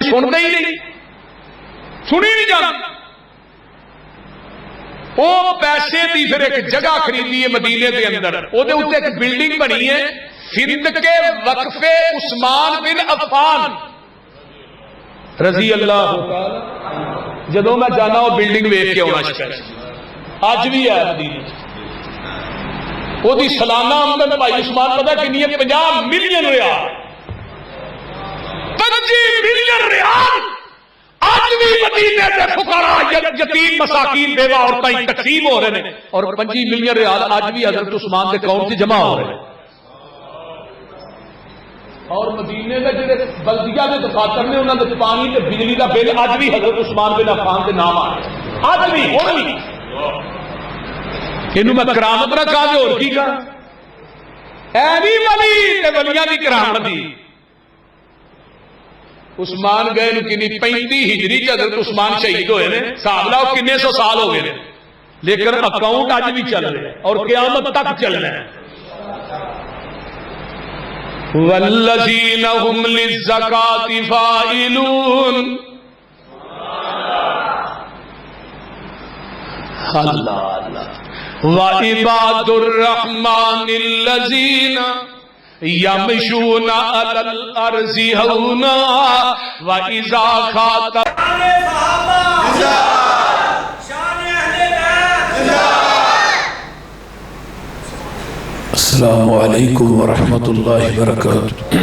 سنتے ہی نہیں، سنی نہیں جاتی۔ وہ پیسے دی پھر ایک جگہ خریدی ہے مدینے کے اندر، وہ ایک بلڈنگ بنی ہے ہند کے وقفے عثمان بن عفان رضی اللہ تعالی۔ جدوں میں جانا وہ بلڈنگ ویکھ کے آنا چاہیے، اج بھی ہے مدینے۔ وہ دی سالانہ آمدن بھائی عثمان پتہ کنی ہے؟ 50 ملین ریال، 25 ملین ریال آج بھی مدینے کے فقراء یتیم مساکین بیوہ عورتیں تقسیم ہو رہے ہیں، اور 25 ملین ریال آج بھی حضرت عثمان کے اکاؤنٹ سے جمع ہو رہے ہیں۔ اور مدینے میں جڑے بلدیہ کے دفاتر نے انہوں نے پانی تے بجلی کا بل آج بھی حضرت عثمان بن عفان کے نام آ رہے ہیں، آج بھی ہو بھی۔ انہوں میں کرامت نہ کہا جو اور کی کہا اے نہیں ولی تے ولیاں دی کرامت دی۔ عثمان گئے نو کنی 35 ہجری چ حضرت عثمان شہید ہوئے نے، صاحب لاؤ کنے سو سال ہو گئے، لیکن اکاؤنٹ آج بھی چل رہے ہیں اور قیامت تک چلنا ہے۔ والذین هم للزکاة فاعلون، اللہ اللہ۔ وعباد الرحمن الذین یمشون علی الارض ہونا واذا خاطب۔ السلام علیکم ورحمۃ اللہ وبرکاتہ۔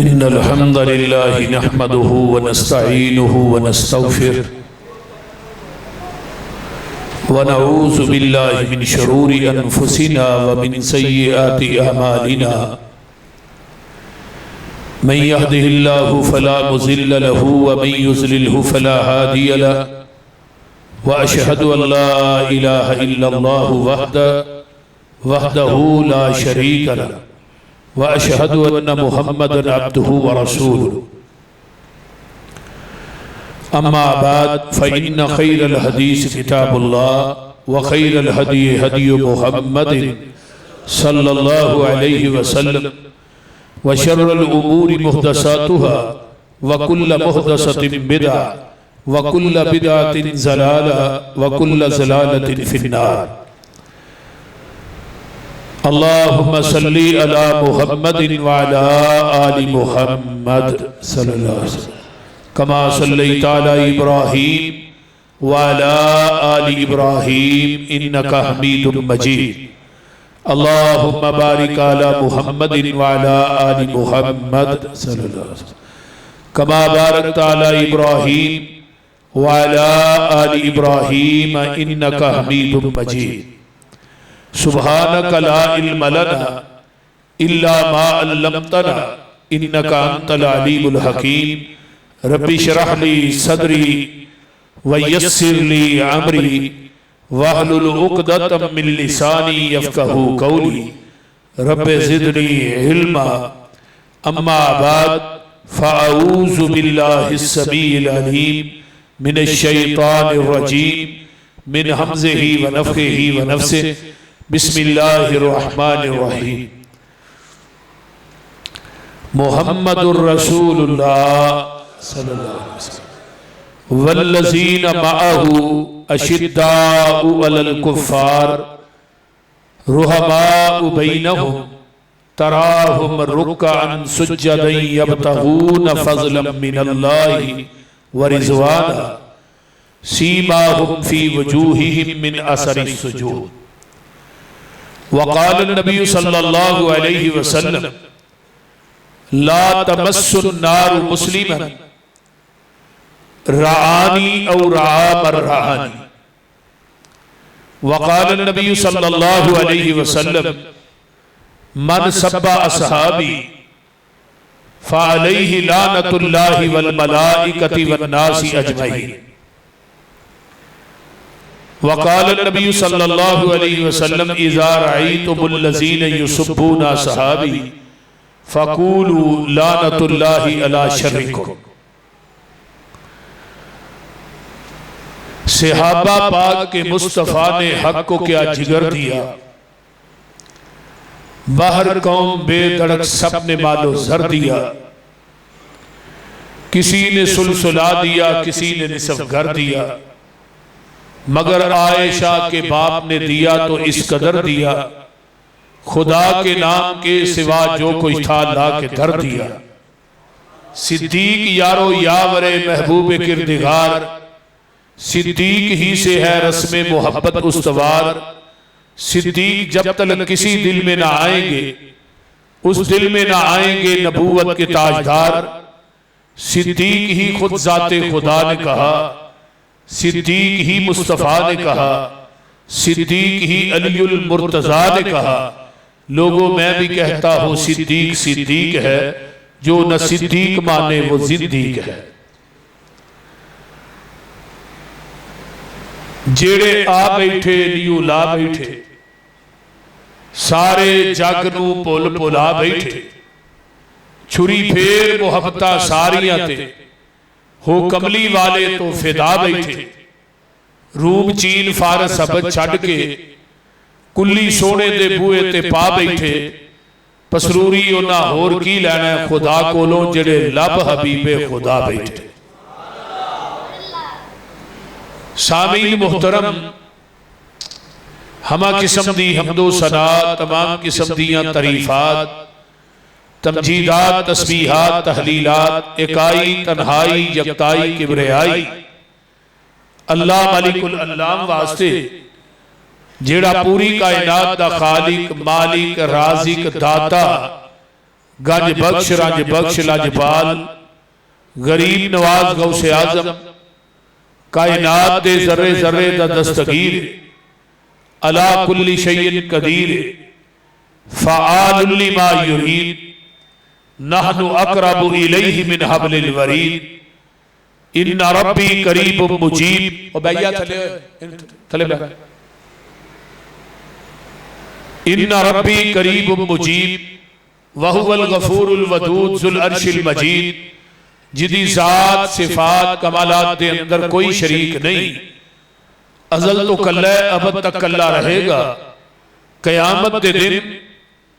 ان الحمد للہ نحمده ونستعینه ونستغفره ونعوذ باللہ من شرور انفسنا ومن سیئات اعمالنا، من يهده الله فلا مضل له ومن يضلل فلا هادي له، واشهد ان لا اله الا الله وحده لا شريك له، واشهد ان محمدا عبده ورسوله۔ اما بعد فان خير الحديث كتاب الله وخير الهدي هدي محمد صلى الله عليه وسلم، وشر الامور محدثاتها وكل محدثة بدعة وكل بدعة ضلالة وكل ضلالة في النار۔ اللهم صل على محمد وعلى آل محمد صلى الله عليه وسلم كما صليت على إبراهيم وعلى آل إبراهيم إنك حميد مجيد۔ اللهم بارك على محمد وعلى آل محمد صلى الله عليه وسلم كما باركت على إبراهيم وعلى آل إبراهيم إنك حميد مجيد۔ سبحانك لا علم لنا إلا ما علمتنا إنك أنت العليم الحكيم۔ رب اشرح لي صدري ويسر لي أمري واحلل عقدة من لساني يفقهوا قولي، رب زدني علما۔ أما بعد فأعوذ بالله السميع العليم من الشیطان الرجیم من حمزه ونفخه ونفسه، بسم اللہ الرحمن الرحیم۔ محمد الرسول اللہ صلی اللہ علیہ وسلم والذین معه اشداء علی الکفار رحماء بینہم تراہم رکعا سجدا یبتغون فضلا من اللہ ورضوانا سیماہم فی وجوہہم من اثر السجود۔ وقال النبی صلی اللہ علیہ وسلم لا تمس النار مسلما رعانی او رعا من رعانی۔ وقال النبی صلی اللہ علیہ وسلم من سب اصحابی فعليه لعنة الله والملائكة والناس أجمعين۔ وقال النبي صلى الله عليه وسلم إذا رأيتم الذين يسبون أصحابي فقولوا لعنة الله على شركم۔ صحابہ پاک کے مصطفیٰ نے حق کو کیا جگر دیا، باہر قوم بے دھڑک سب نے مال و زر دیا، کسی نے سلسلہ دیا، کسی نے نصف گھر دیا، مگر عائشہ کے باپ نے دیا تو اس قدر دیا، خدا کے نام کے سوا جو کوئی تھا لا کے در دیا۔ صدیق یارو یاور محبوب کردگار، صدیق ہی سے ہے رسم محبت استوار۔ صدیق جب تک کسی دل میں نہ آئیں گے، اس دل میں نہ آئیں گے نبوت کے تاجدار۔ صدیق ہی خود ذات خدا نے کہا، صدیق ہی مصطفیٰ نے کہا، صدیق ہی علی المرتضیٰ نے کہا۔ لوگوں میں بھی کہتا ہوں صدیق صدیق ہے، جو نہ صدیق مانے وہ زندیق ہے۔ جیڑے آ بیٹھے لیو لا بیٹھے، سارے جگ نو پل پلا بیٹھے۔ چھری پھیر محبتہ ساریاں تے، ہو کملی والے تو فدا بیٹھے۔ روم چین فارس ابد چھڑ کے، کلی سونے دے بوئے تے پا بیٹھے۔ پسروری انہا ہور کی لینا ہے خدا کولوں، جڑے لب حبیب خدا بیٹھے۔ سامعین محترم، ہمہ قسم دی حمد و ثنا، تمام قسم دیاں تعریفات، تمجیدات، تسبیحات، تحلیلات، اکائی، تنہائی، یکتائی، کبریائی اللہ ملک العلام واسطے، جیڑا پوری کائنات دا خالق، مالک، رازق، داتا، گنج بخش، رنج بخش، لاجپال، غریب نواز، غوث اعظم، کائنات دے ذرے ذرے دا دستگیر، علا کل شیء قدیر، فعال لما یرید، نحن اقرب الیہ من حبل الورید، ان ربی قریب مجیب۔ او بھائیہ تھلے بیٹھ، ان ربی قریب مجیب، وہو الغفور الودود ذو العرش المجید۔ جدی ذات، صفات، کمالات دے اندر کوئی شریک نہیں، ازل تو کلہ ابد تک کلہ رہے گا، قیامت دے دن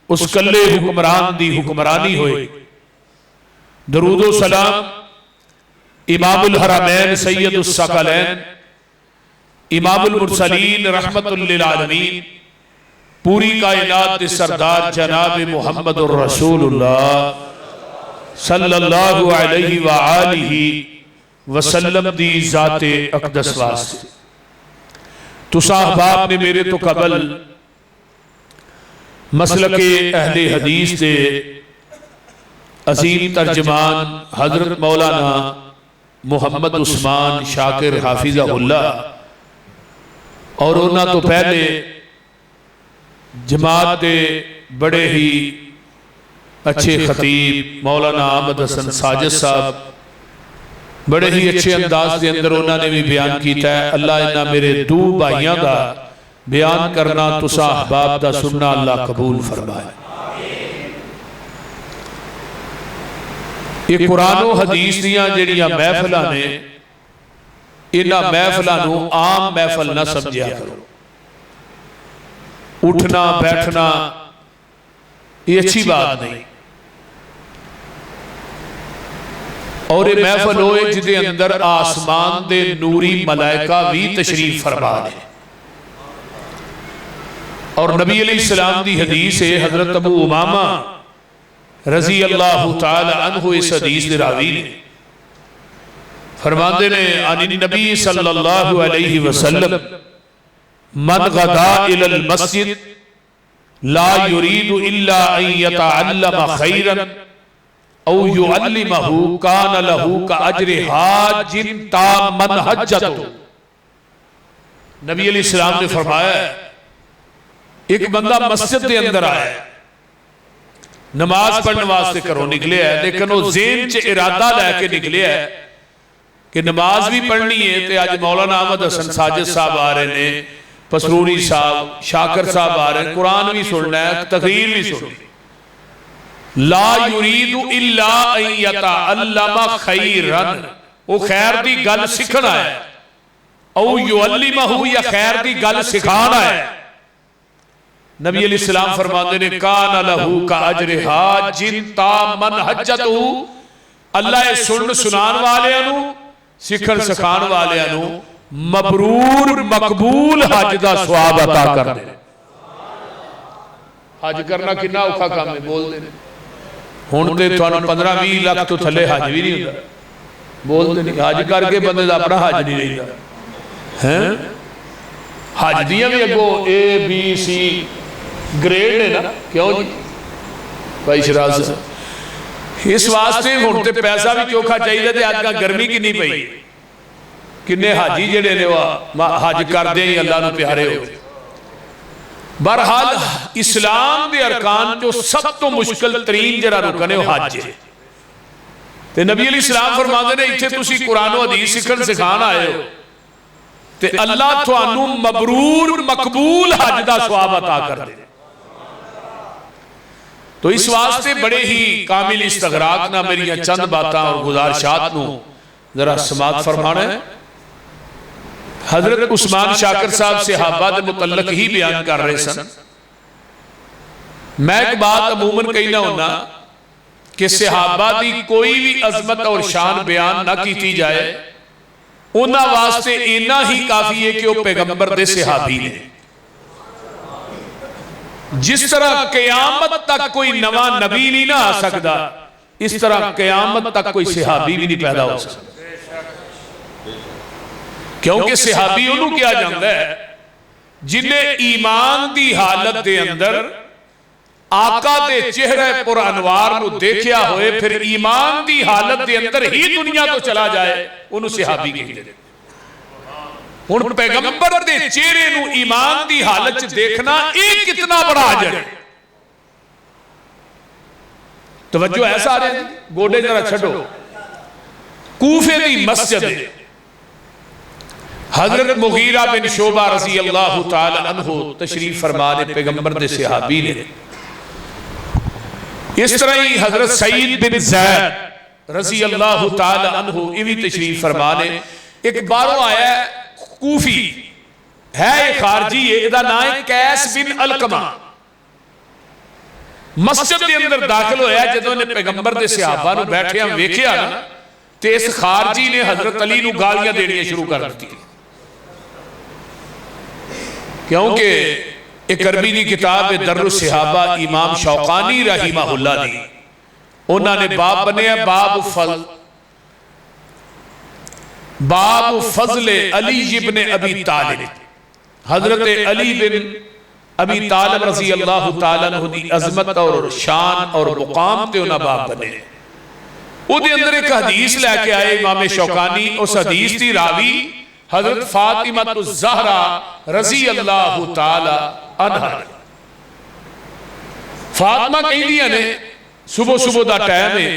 اس کلے حکمران دی حکمرانی ہوئے۔ درود و سلام امام الحرمین سید الثقلین، امام المرسلین رحمت للعالمین، پوری کائنات دے سردار جناب محمد الرسول اللہ صلی اللہ علیہ وآلہ وسلم دی ذات اقدس واسطے۔ تو صاحباب نے میرے تو قبل مسلک اہل حدیث دے عظیم ترجمان حضرت مولانا محمد عثمان شاکر حافظہ اللہ، اور انہاں تو پہلے جماعت دے بڑے ہی اچھے خطیب مولانا احمد حسن ساجد صاحب بڑے ہی اچھے انداز دے اندر انہوں نے بھی بیان کیتا ہے۔ اللہ انہاں میرے دو بھائیاں دا بیان کرنا تسا احباب دا سننا اللہ قبول فرمائے۔ یہ قرآن و حدیث دیاں جڑیاں محفلہ نے، انہاں محفلہ نو عام محفل نہ سمجھیا کرو۔ اٹھنا بیٹھنا یہ اچھی بات نہیں، اور یہ محفل ہوئے جدے اندر آسمان دے نوری ملائکہ بھی تشریف فرما دے۔ اور نبی علیہ السلام دی حدیث ہے، حضرت ابو امامہ رضی اللہ تعالی عنہ اس حدیث دے راوی نے فرماندے نے عن النبی صلی اللہ علیہ وسلم من غدا الى المسجد لا يريد الا ان يتعلم خيرا او يعلمه كان له كاجر حاج تاما حجته۔ نبی علیہ السلام نے فرمایا ایک بندہ مسجد دے اندر آیا ہے، نماز پڑھنے واسطے کرو نکلے ہے، لیکن وہ ذہن چ ارادہ لے کے نکلے ہے کہ نماز بھی پڑھنی ہے۔ تے آج مولانا احمد حسن ساجد صاحب آ رہے ہیں، پسرونی صاحب، شاکر صاحب آ رہے ہیں، قرآن بھی سننا ہے، تقریر بھی سننی۔ لا یرید الا ان یتعلم خیرا، وہ خیر دی گل سکھنا ہے، او یعلمہ یا خیر دی گل سکھانا ہے۔ نبی علیہ السلام فرماتے نے کان لہو کا اجر حاج تامن حجتہ، اللہ سن سنان والیاں سکھن سکھان والیاں مبرور مقبول حج دا ثواب عطا کر دے۔ حج کرنا کنا اوکھا کام ہے، بول دے ہون تے تھانو 15-20 لاکھ تو تھلے حج بھی نہیں ہوتا، بول دے نہیں حج کر کے بندے دا اپنا حج نہیں رہتا ہیں۔ حج دیاں بھی اگو اے بی سی گریڈ ہے نا، کیوں جی بھائی شراز سے اس واسطے ہون تے پیسہ بھی چوکھا چاہیے تے آج کا گرمی کی نہیں پئی، کنے حاجی جڑے نے حج کر دیں اللہ نو پیارے ہو۔ بہرحال اسلام دے ارکان جو سب تو مشکل ترین جڑا رکن ہے وہ حج ہے، تے نبی علیہ السلام فرماتے نے ایتھے تسی قرآن و حدیث سکھن سکھان آئے ہو تے اللہ تھانو مبرور مقبول حج دا ثواب عطا کر دے۔ تو اس واسطے بڑے ہی کامل استغراق نہ میری چند باتاں اور گزارشات نو ذرا سماعت فرمانا ہے۔ حضرت عثمان شاکر صاحب صحابہ دے متعلق ہی بیان کر رہے سن۔ میں ایک بات عموماً کہنا ہونا کہ صحابہ دی کوئی بھی عظمت اور شان بیان نہ کیتی جائے، انہاں واسطے اینا ہی کافی ہے کہ وہ پیغمبر دے صحابی نے۔ جس طرح قیامت تک کوئی نواں نبی نہیں نہ آ سکتا، اس طرح قیامت تک کوئی صحابی بھی نہیں پیدا ہو سکتا، کیونکہ صحابی انہوں کیا جانتا ہے جنہیں ایمان دی حالت دے اندر آقا دے چہرے پر انوار نو دیکھیا ہوئے پھر ایمان دی حالت دے اندر ہی دنیا تو چلا جائے، انہوں صحابی کہتے ہیں۔ ان پیغمبر دے چہرے نو ایمان دی حالت دیکھنا ایک کتنا بڑا عجر ہے۔ توجہ ایسا آ رہے ہیں گوڑے ذرا چھڑو، کوفے دی مسجد ہے، حضرت مغیرہ بن شعبہ رضی اللہ تعالی عنہ تشریف فرمانے پیغمبر دے صحابی نے۔ اس طرح ہی حضرت سعید بن زید رضی اللہ تعالی عنہ ایوی تشریف فرمانے۔ ایک باروں آیا ہے کوفی ہے ایک خارجی ہے، ادھا نائے کیس بن القمہ، مسجد کے اندر داخل ہویا ہے جدوں نے پیغمبر دے صحابہ نو بیٹھے ہم ویکھیا نا تے اس خارجی نے حضرت علی نو گالیاں دینی شروع کر دی، کیونکہ ایک عربی دی کتاب در الصحابہ امام شوقانی رحمہ اللہ دی انہوں نے باب بنے ہیں باب فضل علی بن ابی طالب، حضرت علی بن ابی طالب رضی اللہ تعالیٰ عنہ دی عظمت اور شان اور مقام تے انہاں باب بنے۔ او دے اندر ایک حدیث لے کے آئے امام شوقانی، اس حدیث دی راوی حضرت فاطمہ الزہرا رضی اللہ تعالی عنہ۔ فاطمہ کہیں دیا نے صبح صبح دا ٹائم ہے،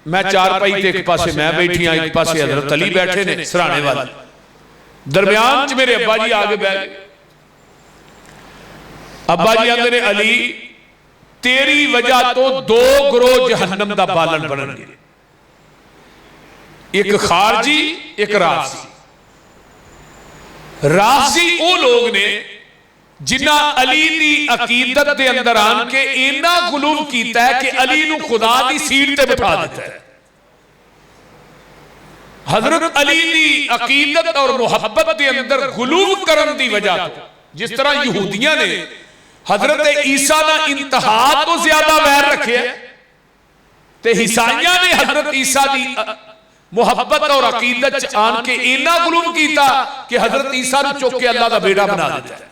میں چار پائی تے ایک پاسے میں بیٹھی ہاں، ایک پاسے حضرت علی بیٹھے نے سرانے والے، درمیان چ میرے ابا جی آگے بیٹھ گئے۔ ابا جی آندے نے علی تیری وجہ تو 2 گروہ جہنم دا بالن بنن گے، ایک خارجی ایک رافضی۔ رافضی او لوگ نے جنہ علی دی عقیدت دے اندر آن کے اینا غلو کیتا ہے کہ علی نو خدا دی سیٹ تے بٹھا دیتا ہے۔ حضرت علی دی عقیدت اور محبت دے اندر غلو کرن دی وجہ تو جس طرح یہودیاں نے حضرت عیسیٰ نہ انتہا تو زیادہ ویر رکھے تے عیسائیاں نے حضرت عیسیٰ دی محبت اور عقیدت آن کے اینا غلو کیتا کہ حضرت عیسیٰ نے چوک کے اللہ دا بیٹا بنا دیتا ہے۔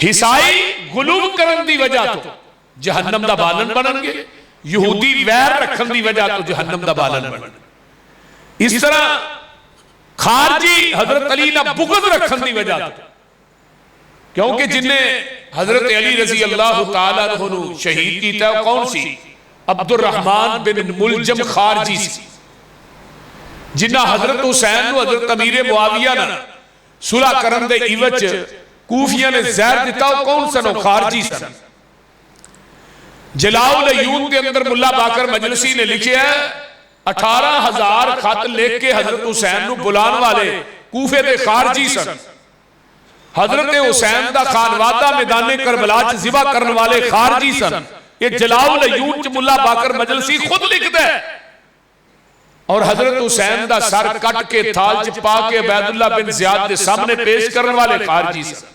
عیسائی غلو کرن دی وجہ تو جہنم دا بالن بنن گے، یہودی ویر رکھن دی وجہ تو جہنم دا بالن بنن گے۔ اس طرح خارجی حضرت علی نہ بغض رکھن دی وجہ تو، کیونکہ جنہیں حضرت علی رضی اللہ تعالیٰ عنہ شہید کیتا ہے کون سی؟ عبد الرحمن بن ملجم خارجی سی، جنہ حضرت حسین و حضرت امیر معاویہ نہ صلح کرن دے ایوچ کوفیہ نے زہر دیتا ہو کون سنو؟ خارجی سن۔ جلاؤ العیون کے اندر ملا باقر مجلسی نے لکھے ہے 18,000 خط لکھ کے حضرت حسین نو بلان والے کوفے دے خارجی سن۔ حضرت حسین دا خانوادہ میدان کربلا چ ذبح کرن والے خارجی سن. یہ جلال العیون چ ملا باقر مجلسی خود لکھدا ہے. اور حضرت حسین دا سر کٹ کے تھال چ پا کے عبید اللہ بن زیاد دے سامنے پیش کرن والے خارجی سن.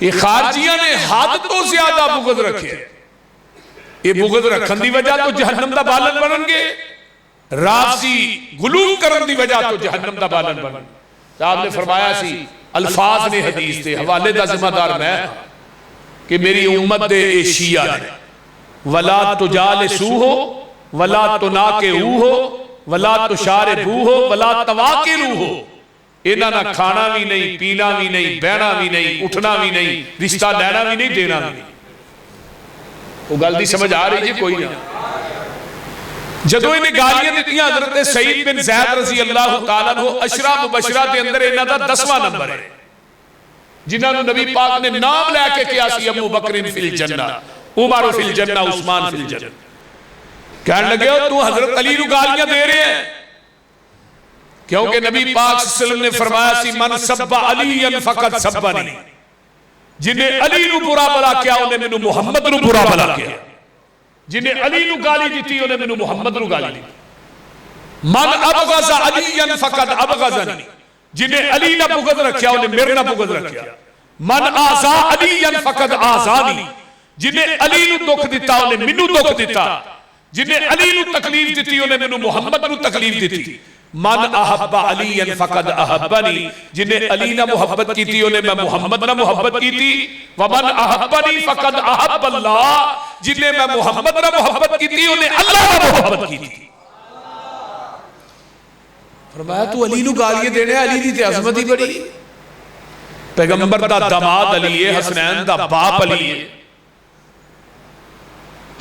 یہ خارجیاں نے حد تو زیادہ بغض رکھے. یہ بغض رکھن دی وجہ تو جہنم دا بالن بنن گے، رافضی غلو کرن دی وجہ تو جہنم دا بالن بنن گے. آپ نے فرمایا سی الفاظ نے حدیث دے حوالے دا ذمہ دار میں کہ میری امت دے اے شیعہ ہے. ولا تجالسوہ ولا تناکحوہ ولا تشاربوہ ولا تواکلوہ. انہاں نہ کھانا بھی نہیں، پینا بھی نہیں، بہنا بھی نہیں، اٹھنا بھی نہیں، رشتہ لینا بھی نہیں، دینا بھی نہیں. وہ گل دی سمجھ آ رہی جی کوئی نہ. جدو انہیں گالیاں دیتیاں حضرت سعید بن زید رضی اللہ تعالیٰ عنہ عشرہ مبشرہ دے اندر انہاں دا 10واں نمبر ہے جنہاں نے نبی پاک نے نام لے کے کیا سی ابو بکر فی الجنہ، عمر فی الجنہ، عثمان فی الجنہ. کہنے لگے ہو تو حضرت علی نو گالیاں دے رہے ہیں کیونکہ نبی پاک صلی اللہ علیہ وسلم نے فرمایا سی من سب علی فقط سبنی. جنہیں علی نو برا بلا کیا انہیں میں محمد نو برا بلا کیا. جنہیں علی نو گالی دیتی انہیں میں محمد نو گالی دیتی. من ابغض علی فقط ابغضنی. جنہیں علی نہ بغض رکھیا انہیں میرے نہ بغض رکھیا. من آزا علی فقط آزانی. جنہیں علی نو دکھ دیتا انہیں منو دکھ دیتا. جنہیں علی نو تکلیف دیتی انہیں میں محمد نو تکلیف دیتی. من احب علی فقد احبنی. جنہیں علی نہ محبت کی تھی انہیں میں محمد نہ محبت کی تھی. ومن احبنی فقد احب اللہ. جنہیں میں محمد نہ محبت کی تھی انہیں اللہ نہ محبت کی تھی. فرمایا تو علی نو گالیاں دینے علی دی تے عظمت ہی بڑی. پیغمبر دا داماد علی ہے، حسنین دا باپ علی ہے،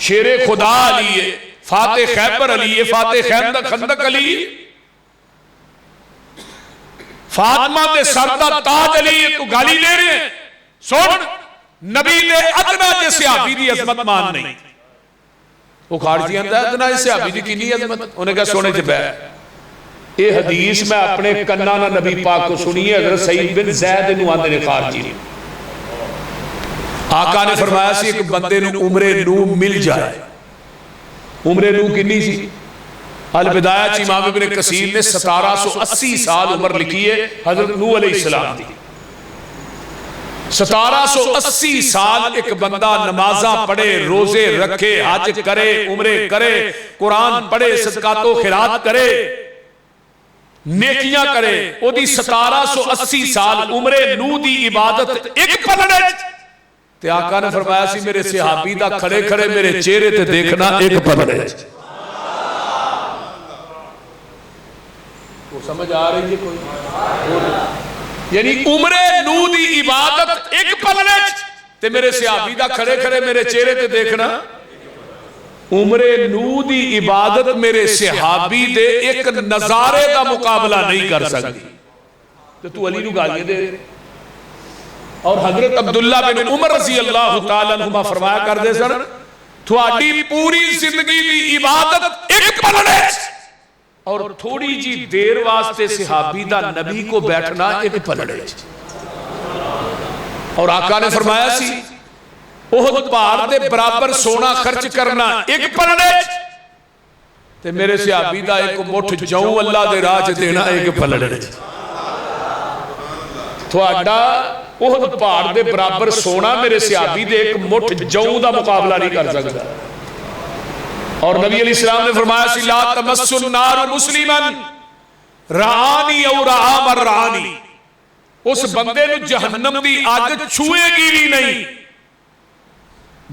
شیر خدا علی ہے، فاتح خیبر علی ہے، فاتح خندق علی ہے، فاطمہ دے سر دا تاج علی ہے. تو گالی لے رہے ہیں. سن نبی دے ادنا جے صحابی دی عظمت مان نہیں. وہ خارجی اندہ ادنا جے صحابی دی کنی عظمت. انہیں کہا سونے جب ہے یہ حدیث میں اپنے کنانا نبی پاک کو سنیے. حضرت سعید بن زید نو آندے نے خارجی نے. آقا نے فرمایا سی ایک بندے نو عمر نو مل جائے. عمر نو کنی سی؟ البدایہ چی امام ابن کثیر نے 1780 سال عمر لکھی ہے حضرت نوح علیہ السلام دی. 1780 سال ایک بندہ نمازاں پڑھے، روزے رکھے، حج کرے، عمرے کرے، قرآن پڑھے، صدقات و خیرات کرے، نیکیاں کرے. او دی 1780 سال عمر نوح دی عبادت ایک پلڑے. تے آقا نے فرمایا سی میرے صحابی دا کھڑے کھڑے میرے چہرے تے دیکھنا ایک پلڑے. سمجھ آ رہی ہے کوئی؟ یعنی عمر نو دی عبادت ایک پلڑے تے میرے صحابی دا کھڑے کھڑے میرے چہرے تے دیکھنا. عمر نو دی عبادت میرے صحابی دے ایک نظارے دا مقابلہ نہیں کر سکتی. تو علی نو گالیاں دے رہے. اور حضرت عبداللہ بن عمر رضی اللہ تعالیٰ عنہما فرمایا کر دے سن تھوڑی پوری زندگی دی عبادت ایک پلڑے اور تھوڑی جی دیر واسطے صحابی دا نبی کو بیٹھنا ایک پلڑے. اور آقا نے فرمایا سی احد پہاڑ دے برابر سونا خرچ کرنا ایک پلڑے تے میرے صحابی دا ایک مٹھ جاؤں اللہ دے راج دینا ایک پلڑے. تھوڑا احد پہاڑ دے برابر سونا میرے صحابی دے ایک مٹھ جاؤں دا مقابلہ نہیں کر سکتا. اور نبی علیہ السلام نے فرمایا سی لا تمس النار مسلمن رعانی او رعا من رعانی. اس بندے نو جہنم دی آگ چھوئے گی بھی نہیں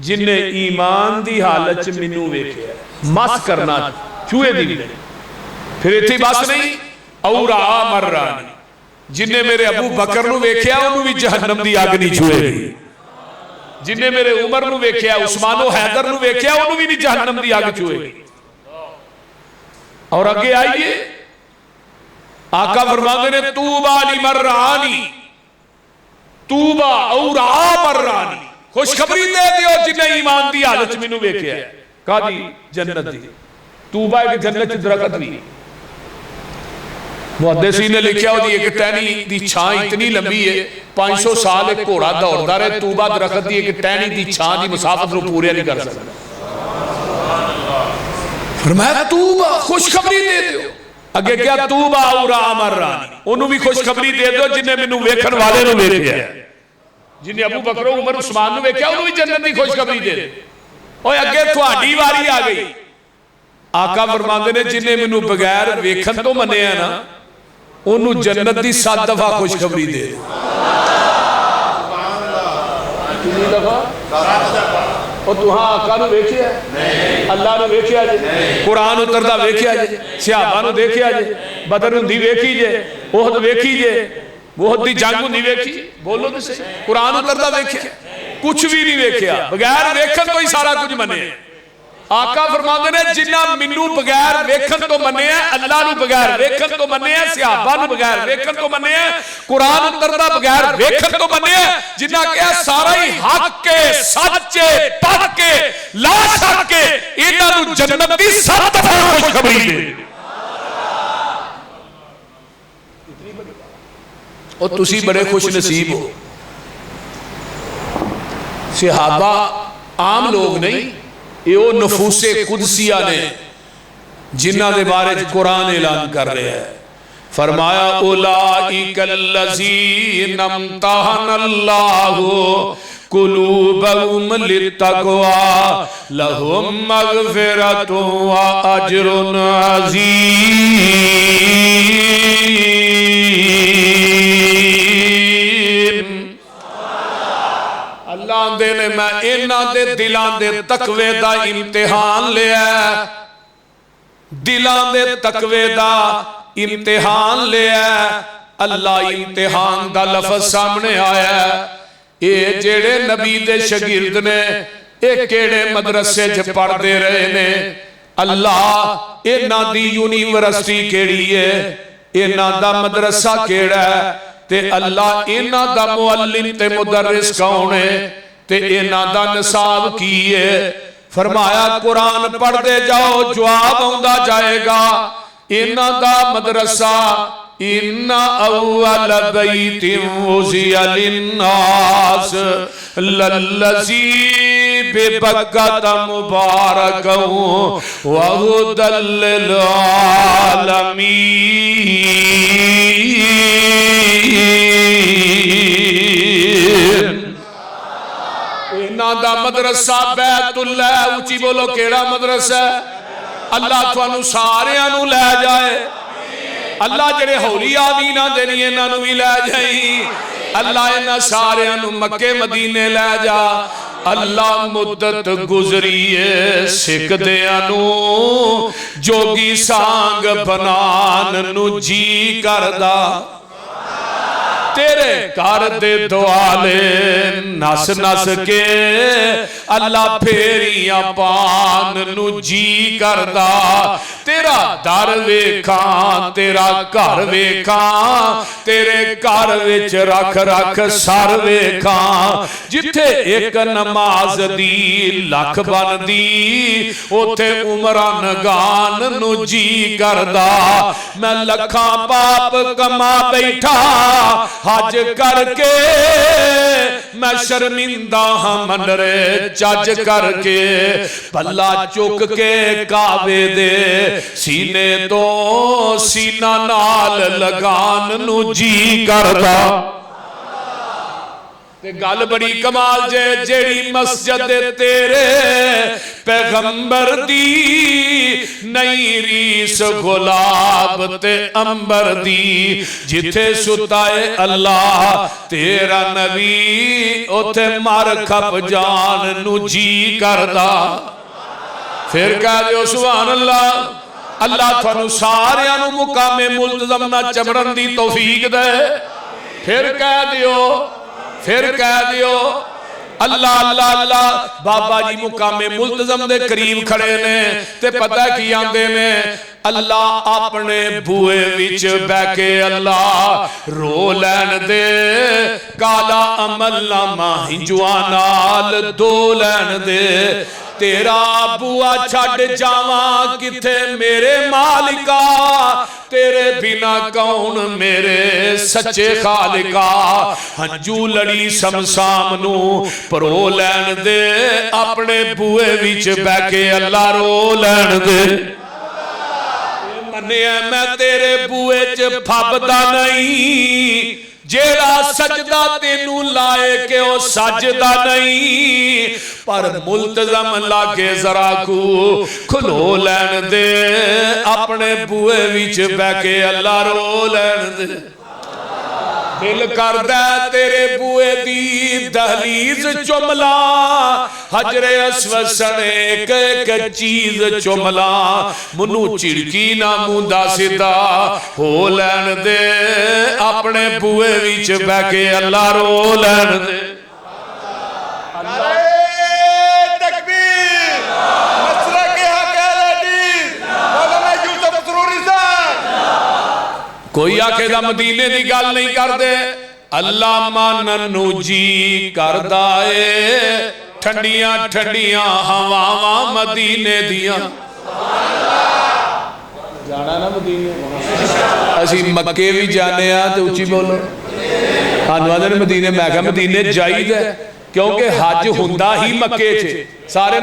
جن نے ایمان دی حالت منو ویکھیا. مس کرنا چھوئے دی بھی نہیں. پھر اتھی بس نہیں او رعا من رعانی. جن نے میرے ابو بکر نو ویکھیا انہوں بھی جہنم دی آگ نہیں چھوئے گی. جن نے میرے عمر نو ویکھیا عثمان و حیدر نو ویکھیا انہوں بھی نہیں جہنم دی آگ چھوئے گی. اور آگے آئیے آقا فرماتے نے توبہ لمن رعانی توبہ او رعا من رعانی. خوشخبری دے دیو جنہیں ایمان دی حالت میں نو ویکھیا ہے. کہا دی جنت دی. توبہ ایک جنت درخت بھی محدثین نے لکھیا ہوتی ایک ٹہنی دی چھان اتنی لمبی ہے 500 سال ایک گھوڑا دوڑدا رہے طوبہ درخت دی ایک ٹہنی دی چھان دی مسافت نو پورے نہیں کر سکتا فرمایا توبہ خوشخبری دے دیو اگے کیا توبہ اورا امرانی انہوں بھی خوشخبری دے دو جنہیں منو ویکھن والے نو ویکھیا جنہیں ابو بکر و عمر عثمان نو ویکھیا انہوں بھی جنت دی خوشخبری دے دو اور اگے تھوڑی واری آ گئی آقا فرماندے نے جنہیں منو بغیر ویکھن تو منے ہیں نا انہوں جنت دی 7 دفعہ خوشخبری دے دو کتنی دفعہ؟ اور تو ہاں آقا نو ویکھیا ہے اللہ نو ویکھیا جے قرآن اتردا ویکھیا جے صحابہ نو دیکھیا جے بدر ہوندی ویکھی جے احد ویکھی جے احد دی جنگ ہوندی ویکھی بولو تے صحیح قرآن اتردا ویکھیا کچھ بھی نہیں ویکھیا بغیر ویکھن تو ہی سارا کچھ منے آقا فرماندے نے جنہ منو بغیر ویکھن تو منے ہیں اللہ نو بغیر ویکھن تو منے ہیں صحابہ نو بغیر ویکھن تو منے ہیں قرآن اتردا بغیر ویکھن تو منے ہیں جنہ کہا سارا ہی حق کے سچے پڑھ کے لا شک کے انہاں نو جنت دی 7 دفعہ خوشخبری دے اور تسی بڑے خوش نصیب ہو صحابہ عام لوگ نہیں یہ وہ نفوس قدسیہ نے جنہ دے بارے قرآن اعلان کر رہے ہیں فرمایا اولئک الذین امتحن اللہ قلوبہم للتقوی لہم مغفرۃ واجر عظیم اللہ دے نے میں انہاں دے دلان دے تقوی دا امتحان لیا ہے دلان دے تقوی دا امتحان لیا ہے اللہ امتحان دا لفظ سامنے آیا ہے اے جیڑے نبی دے شگرد نے اے کیڑے مدرسے جے پڑھ دے رہے نے اللہ انہاں دی یونیورسٹی کیڑی ہے انہاں دا مدرسہ کیڑا ہے تے اللہ انہاں دا معلم تے مدرس کون ہے تے انہاں دا نصاب کی ہے فرمایا قرآن پڑھ دے جاؤ جواب آندا جائے گا انہاں دا مدرسہ ان اول بیت وضع للناس للذی ببکۃ مبارکا وہدی للعالمین انہاں دا مدرسہ بیت اللہ اونچی بولو کیڑا مدرسہ اللہ تھانوں ساریاں نوں لے جائے اللہ جڑے ہولی آمینہ دینی انہاں نوں بھی لے جائیں اللہ انہاں ساریاں نوں مکے مدینے لے جا اللہ مدت گزریے سکھ دیاں نوں جوگی سانگ بنان نوں جی کردہ تیرے کار دے دوالے نس نس کے اللہ پھیریاں پان نو جی کردہ تیرا در ویکھاں تیرا گھر ویکھاں تیرے گھر وچ رکھ رکھ سر ویکھاں جتھے ایک نماز دی لکھ بن دی اوتھے عمران گان نو جی کردہ میں لکھاں پاپ کما بیٹھا حج کر کے میں شرمندہ ہاں منرے چج کر کے پلہ چک کے کعبے دے سینے تو سینہ نال لگان نو جی کردہ گل بڑی کمال جے جیڑی مسجد تیرے پیغمبر دی نئی ریس گلاب تے امبر دی جتھے ستائے اللہ تیرا نبی اوتھے مار کھپ جان نو جی کردہ پھر کہہ دیو سبحان اللہ اللہ تھانو ساریاں نو مقام ملتزم نہ چبڑن دی توفیق دے پھر کہہ دیو اللہ اللہ اللہ بابا جی مقام ملتزم دے قریب کھڑے نے تے پتہ کی آندے نے اللہ اپنے بوئے وچ بے کے اللہ رو لین دے کالا عمل نامہ ہنجوانال دو لین دے تیرا بوا چھڑ جاواں کتھے میرے مالکا تیرے بنا کون میرے سچے خالقا ہنجو لڑی سمسام نو پرو لین دے اپنے بوئے وچ بہ کے اللہ رو لین دے منیا میں تیرے بوئے چ پھبدا نہیں جیڑا سجدہ تینو لائے کہ او سجدہ نہیں پر ملتزم لاگے ذرا کو کھلو لین دے اپنے بوئے وچ بہ کے اللہ رو لین دے دل کردہ تیرے بوئے دی دہلیز چملا حجر اسود سنے ایک ایک چیز چملا منو چڑکی نہ موندا سدا ہو لین دے اپنے بوئے وچ بہ کے اللہ رو لین دے کوئی آکھے دا مدینے دی گل نہیں کر دے اللہ مانن نو جی کردائے ٹھنڈیاں ٹھنڈیاں ہواواں مدینے دیاں جانا نا مدینے اسی مکے بھی جانے ہاں تو اچھی بولو آنوادر مدینے میں کہا مدینے جائی دے کیونکہ حج ہندہ ہی مکے چھے سارے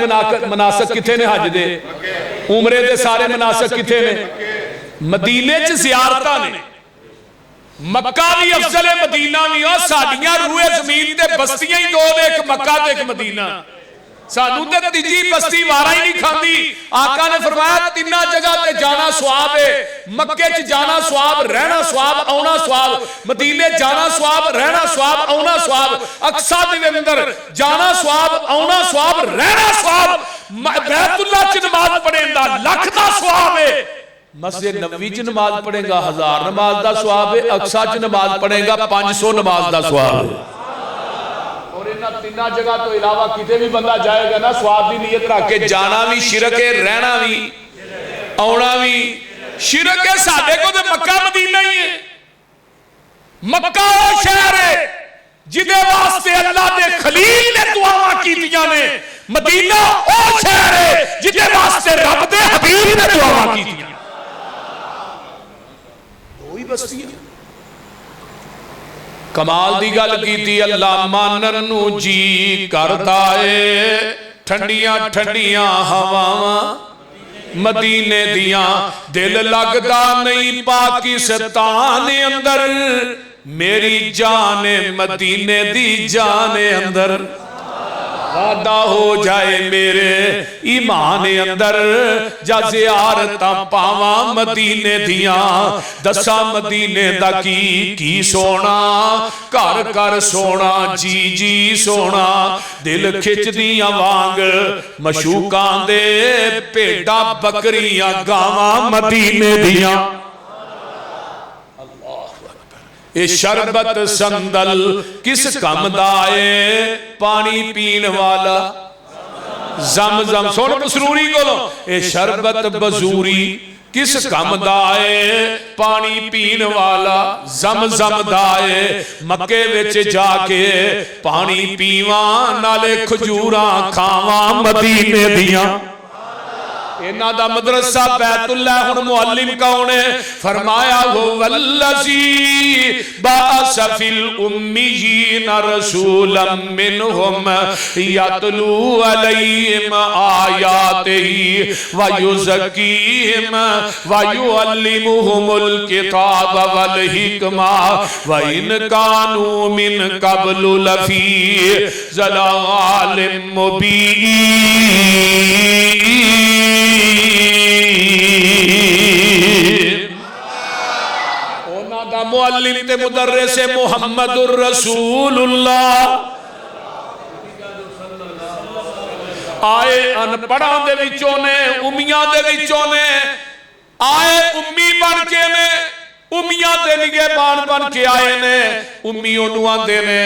مناسک کتھے نے حج دے عمرے دے سارے مناسک کتھے نے مدینے چ زیارتہ نے مکہ بھی افضل مدینہ بھی اور ساڑیاں روئے زمین تے بستیاں ہی دو نے ایک مکہ تے ایک مدینہ سانو تے تیجی بستی وارا ہی نہیں کھاندی آقا نے فرمایا تینہ جگہ تے جانا سواب ہے مکے چ جانا سواب رہنا سواب اونا سواب مدینے جانا سواب رہنا سواب اونا سواب اقصہ دے اندر جانا سواب اونا سواب رہنا سواب بیت اللہ چ نماز پڑھیں دا لکھ دا سواب ہے مسجد نبوی چ نماز پڑھے گا 1000 نماز دا ثواب ہے اقصہ چ نماز پڑھے گا 500 نماز دا ثواب ہے اور انہاں تینہ جگہ تو علاوہ کتے بھی بندہ جائے گا نا ثواب دی نیت رکھ کے جانا بھی شرک ہے رہنا بھی اونا بھی شرک ہے ساڈے کو تے مکہ مدینہ ہی ہے مکہ وہ شہر ہے جدے واسطے اللہ دے خلیل نے دعاواں کیتیاں نے مدینہ وہ شہر ہے جدے واسطے رب دے حبیب نے دعاواں کیتیاں بستیاں کمال دی گل کیتی اللہ مانن نو جی کردا اے ٹھنڈیاں ٹھنڈیاں ہواواں مدینے دیاں دل لگدا نہیں پاکستان اندر میری جان مدینے دی جان اندر وعدہ ہو جائے میرے ایمان اندر جا زیارتاں پاواں مدینے دیاں دسا مدینے دا کی سونا کر کر سونا جی جی سونا دل کھچ دیاں وانگ مشوکان دے پیڑا بکریاں گاواں مدینے دیاں اے شربت سندل کس کم دائے پانی پین والا زمزم سوڑ مسروری کو لو اے شربت بزوری کس کم دائے پانی پین والا زمزم دائے مکے وچ جا کے پانی پیواں نالے کھجوراں کھاواں مدینے دیاں انہا دا مدرسہ بیت اللہ ہن معلم کونے فرمایا والذی باس فی الامیین رسولا منہم یتلو علیہم آیاتہی ویزکیہم ویعلمہم الکتاب والحکمہ وَإِنْ كَانُوا مِنْ قَبْلُ لَفِي ضَلَالٍ مُبِينٍ اونا دا معلم تے مدرس محمد الرسول اللہ آئے انپڑھاں دے وچوں نے امیاں دے وچوں نے آئے امی بن کے نے امیاں دے نگے بن کے آئے نے امیوں نوان دے نے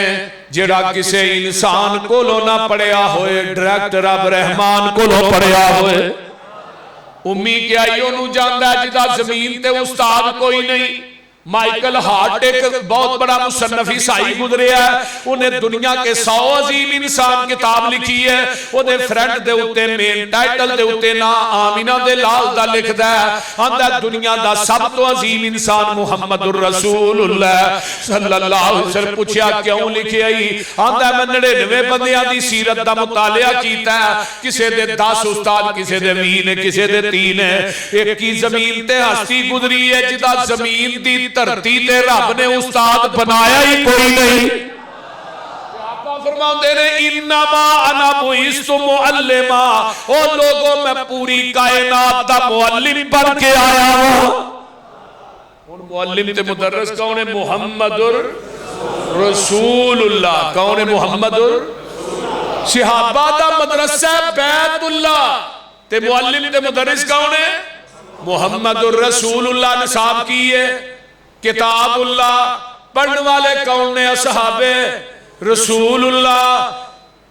جڑا کسے انسان کو لو نہ پڑیا ہوئے ڈائریکٹر رب رحمان کو لو پڑیا ہوئے امی کیا انہوں جاندہ ہے جدا زمین تے استاد کوئی نہیں مائیکل ہارٹ ایک بہت بڑا مصنف عیسائی گزرے ہے، انہیں دنیا کے 100 عظیم انسان کتاب لکھی ہے، انہیں فرنٹ دے ہوتے مین ٹائٹل دے ہوتے نا آمینہ دے لال دا لکھ دا ہے، آندہ دنیا دا سب تو عظیم انسان محمد الرسول اللہ صلی اللہ علیہ وسلم. پوچھیا کیوں لکھے آئی؟ آندہ میں 99 بندیاں دی سیرت دا مطالعہ کیتا ہے، کسے دے 10 استاد، کسے دے 20 کسے دے 3 ہے. ایک کی زمین تے ہستی گزری ہے جدا زمین دی دھرتی تے رب نے استاد بنایا ہی کوئی نہیں. آقا فرماتے نے انما انا بعثت معلما، او لوگوں میں پوری کائنات دا معلم بن کے آیا ہوں. ان معلم تے مدرس کون ہے؟ محمد رسول اللہ. کون ہے محمد؟ صحابہ دا مدرسہ بیت اللہ تے معلم تے مدرس کون ہے؟ محمد الرسول اللہ. نصاب کی ہے کتاب اللہ. پڑھنے والے کون نے؟ اصحاب رسول اللہ.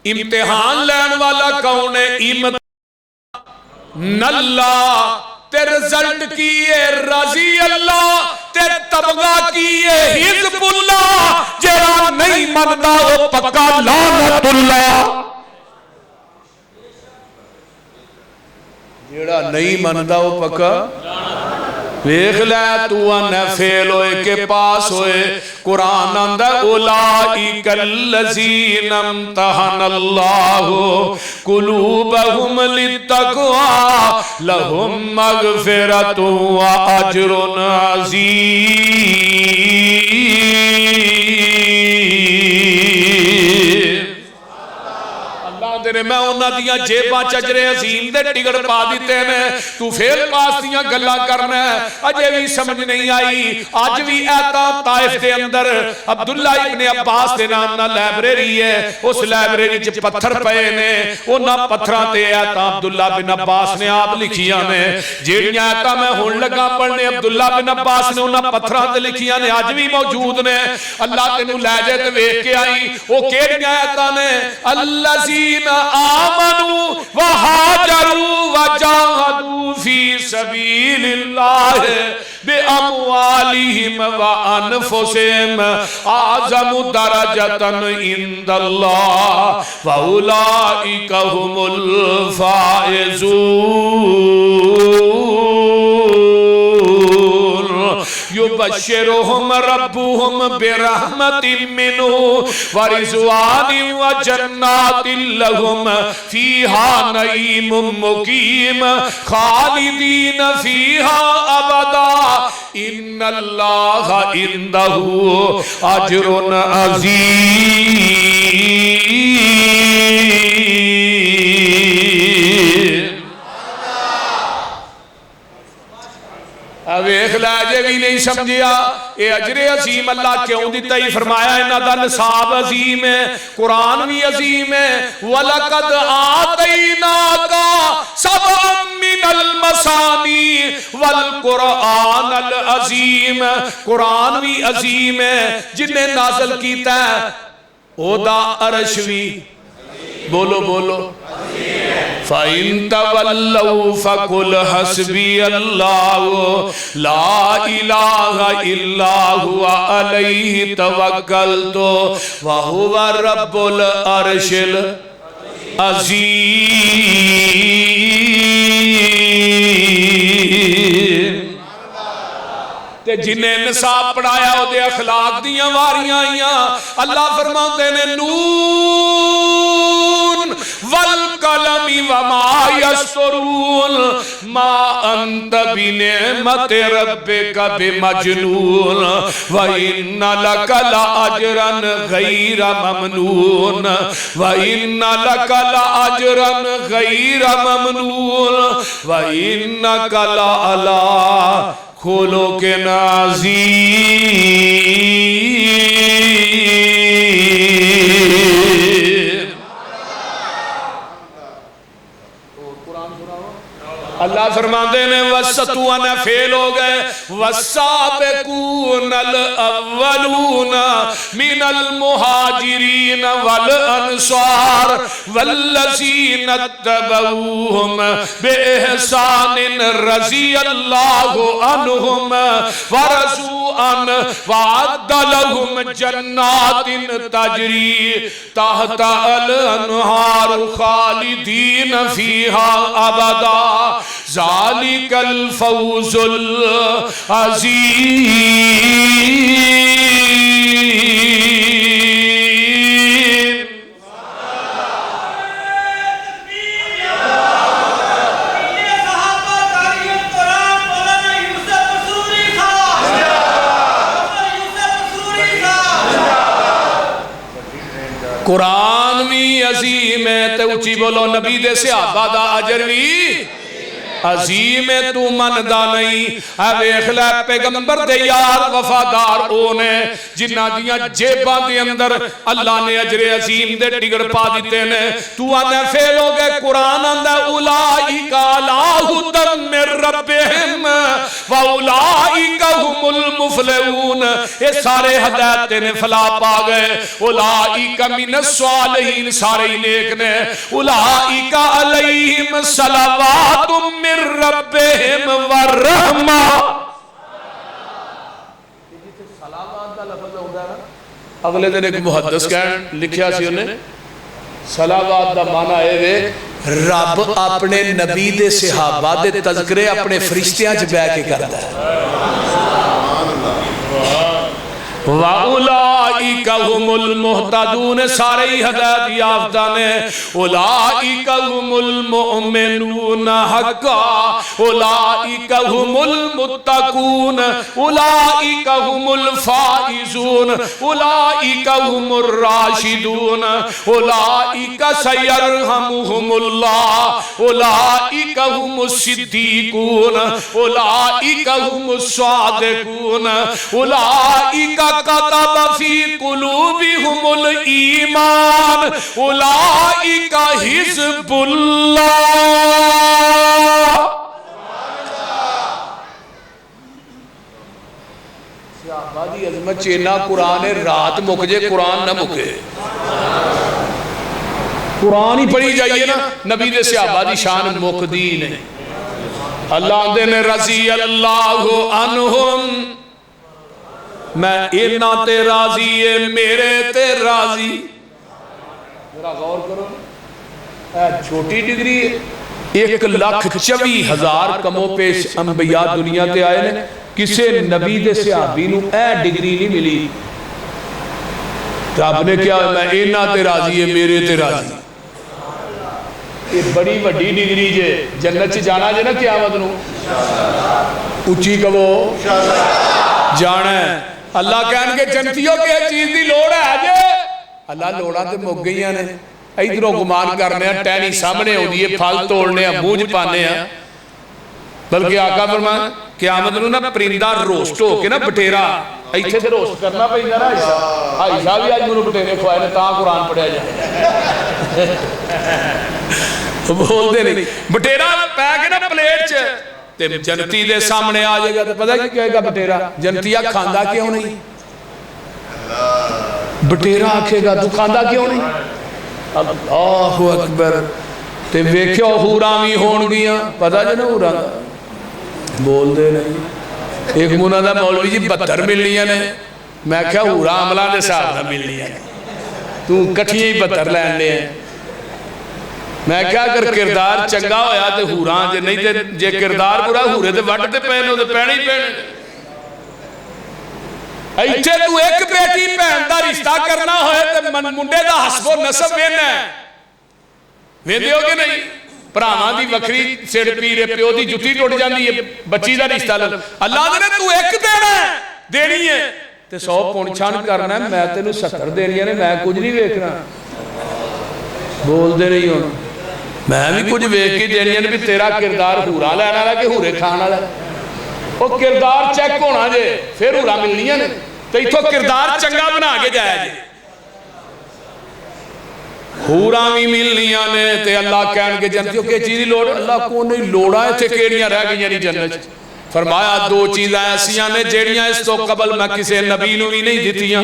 امتحان لین والا کون ہے؟ امتحان اللہ. تے رزلٹ کیے رضی اللہ، تے تبغہ کیے حزب اللہ. جہاں نہیں مندا وہ پکا لعنت اللہ. جیڑا نہیں مندا وہ پکا ویکھ لے تو انہیں فیل ہوئے کے پاس ہوئے. قرآن اندہ اولائک الذین امتحن اللہ قلوبہم للتقوی لہم مغفرۃ و اجر عظیم. میں انہاں دیاں جیباں چجرے عظیم دے ٹکڑ پا دیتے ہیں. تو فیل پاس دیاں گلا کرنا ہے. اجے بھی سمجھ نہیں آئی. آج بھی ایتا طائف دے اندر عبداللہ ابن عباس دے نام نہ لائبریری ہے. اس لائبریری چ پتھر پئے نے. انہاں پتھراں تے ایتا عبداللہ بن عباس نے آپ لکھیاں نے. جیڑیاں ایتا میں ہون لگا پڑھنے عبداللہ بن عباس نے انہاں پتھراں تے لکھیاں نے. آج بھی موجود نے. اللہ تینوں لے جائے تے ویکھ کے آئی. وہ کیڑیاں ایتا نے؟ الذین آمنوا وہاجروا وجاہدوا فی سبیل اللہ باموالہم وانفسہم اعظم درجۃ عند اللہ واولئک هم الفائزون. یبشرہم ربہم برحمت منہ ورضوان وجنات لہم فیہا نعیم مقیم خالدین فیہا ابدا ان اللہ عندہ اجر عظیم. ویکھ لاجے بھی نہیں سمجھیا. اے اجر عظیم اللہ کیوں دیتا ہی؟ فرمایا انہاں دا نصاب عظیم ہے، قرآن بھی عظیم ہے. وَلَقَدْ آتَيْنَاكَ سَبْعًا مِّنَ الْمَثَانِي وَالْقُرْآنَ الْعَظِيمَ. قرآن بھی عظیم ہے جن نے نازل کیتا ہے. او دا عرش بھی بولو بولو. فَإِن تَوَلَّوْا فَقُلْ حَسْبِيَ اللَّهُ لَا إِلَٰهَ إِلَّا هُوَ عَلَيْهِ تَوَكَّلْتُ وَهُوَ رَبُّ الْعَرْشِ الْعَظِيمِ. تے جنہیں نصاب پڑھایا ہو دے اخلاق دیاں واریاں آئیاں. اللہ فرماتے نے نون والقلم وما یسطرون ما انت بنعمت ربک بمجنون وَإِنَّ لَكَ لَأَجْرًا غَيْرَ مَمْنُونَ وَإِنَّ لَكَ لَأَجْرًا غَيْرَ مَمْنُونَ وَإِنَّكَ لَعَلَىٰ خُلُقٍ عَظِيمٍ. اللہ فرماتے ہیں وَسَّتُوَنَا فیل ہو گئے وَالسَّابِقُونَ الْأَوَّلُونَ مِنَ الْمُهَاجِرِينَ وَالْأَنصَارِ وَالَّذِينَ اتَّبَعُوهُمْ بِإِحْسَانٍ رَضِيَ اللَّهُ عَنْهُمْ وَرَضُوا عَنْهُ وَأَعَدَّ لَهُمْ جَنَّاتٍ تَجْرِي تَحْتَهَا الْأَنْهَارُ خَالِدِينَ فِيهَا أَبَدًا ذَلِكَ الْفَوْزُ الْعَظِيمُ قرآن بھی عظیم ہے تے اچھی بولو نبی دے صحابہ دا اجر بھی عظیم ہے تو مندہ نہیں اے ویکھ لے پیغمبر دے یار وفادار اونے جنہ دیاں جیباں دے اندر اللہ نے اجر عظیم دے ٹگر پا دیتے نے تو آنے فیل ہو گئے قرآن اندہ اولائک علی ھدی من ربہم واولائک ھم المفلحون یہ سارے ہدایت نے فلاح پا گئے اولائک من الصالحین سارے نیک نے اولائک علیہم صلوات من ربہم ورحمہ اگلے دن ایک محدث کہن لکھیا سی انہیں صلوات دا معنی ہے رب اپنے نبی دے صحابہ دے تذکرے اپنے فرشتیاں چ بیٹھ کے کرتا ہے وَأُولَئِكَ هُمُ الْمُهْتَدُونَ سارے ہدایت یافتہ نے اولئک هم المؤمنون حقا اولئک هم المتقون اولئک هم الفائزون اولئک هم الراشدون اولئک سيرحمهم الله اولئک هم الصدیقون اولئک هم الصادقون اولئک كتب في قلوبهم الإيمان أولئك حزب الله صحابہ عظمت چینا قرآن رات مکجے قرآن نہ مکے قرآن ہی پڑھی جائیے نا نبی دے صحابہ دی شان مکدی نے اللہ نے رضی اللہ عنہم میں اینا تے راضی ہے میرے تے راضی ذرا غور کرو چھوٹی ڈگری ہے 1,24,000 کمو پیش انبیاء دنیا تے آئے نے کسے نبی دے صحابی نو اے ڈگری نہیں ملی تو آپ نے کیا میں اینا تے راضی ہے میرے تے راضی یہ بڑی وڈی ڈگری جے جنت سے جانا جے نا قیامت نو اچھی کبو جانا ہے اللہ کہنے کے جنتیوں کے چیز دی لوڑ ہے آجے اللہ لوڑا تے مک گئی ہیں ایدروں گمان کرنے ہیں ٹینی سامنے ہو دیئے پھال توڑنے ہیں موج پانے ہیں بلکہ آقا فرمائے قیامت نو نا پرندہ روسٹ ہو کے نا بٹیرا ایتھے سے روسٹ کرنا پہنے نا عائشہ بھی آج منو بٹیرے کھوائے نے تاں قرآن پڑھے جائے بول دے نہیں بٹیرا پہ کے نا پلیٹ چھے جنتی دے سامنے آ جائے گا تو پتہ کیا کہے گا بٹیرا جنتیہ کھاندہ کیوں نہیں بٹیرا آکھے گا تو کھاندہ کیوں نہیں اللہ اکبر تے ویکھو حورامی ہون گیا پتہ جو نا حورا بول دے نہیں ایک منہ دا مولوی جی 72 ملنیاں نے میں کہا حورا عملہ دے ساتھ نہ ملنیاں تو کٹھیے ہی 72 لین لے ہیں میں کیا اگر کردار چنگا ہویا تے ہوران جے نہیں تے جے کردار برا ہورے تے وڈ تے پہنے ہو تے پہنے ہی پہنے ایچھے تو ایک بیٹی پہن دا رشتہ کرنا ہوئے تے منڈے دا حسب و نصب وینا ہے ویندے ہو گے نہیں پرانا دی وکری سیڑ پیرے پیو دی جتی ٹوٹ جاندی ہے بچی دا رشتہ لگ اللہ نے تو ایک دینا ہے دینی ہے تے 100 پونڈ چھان کرنا ہے میں تے نو 70 دینی ہے میں کچھ نہیں ویکنا بول دے نہیں ہونا میں بھی کچھ ویک کی دینی ہے بھی تیرا کردار ہورا لینا ہے کہ ہورے کھانا ہے وہ کردار چیک ہونا جے پھر ہورا ملنی ہے تو ایتھو کردار چنگا بنا کے جائے جے حوراں بھی ملنیاں نے تے اللہ کہن کے جنتیوں کہ چیز لوڑ اللہ کو نہیں لوڑا ہے تے کیڑیاں رہ گئی یعنی جنت فرمایا دو چیزیں ایسیاں نے جیڑیاں اس تو قبل میں کسی نبی نو بھی نہیں دیتیاں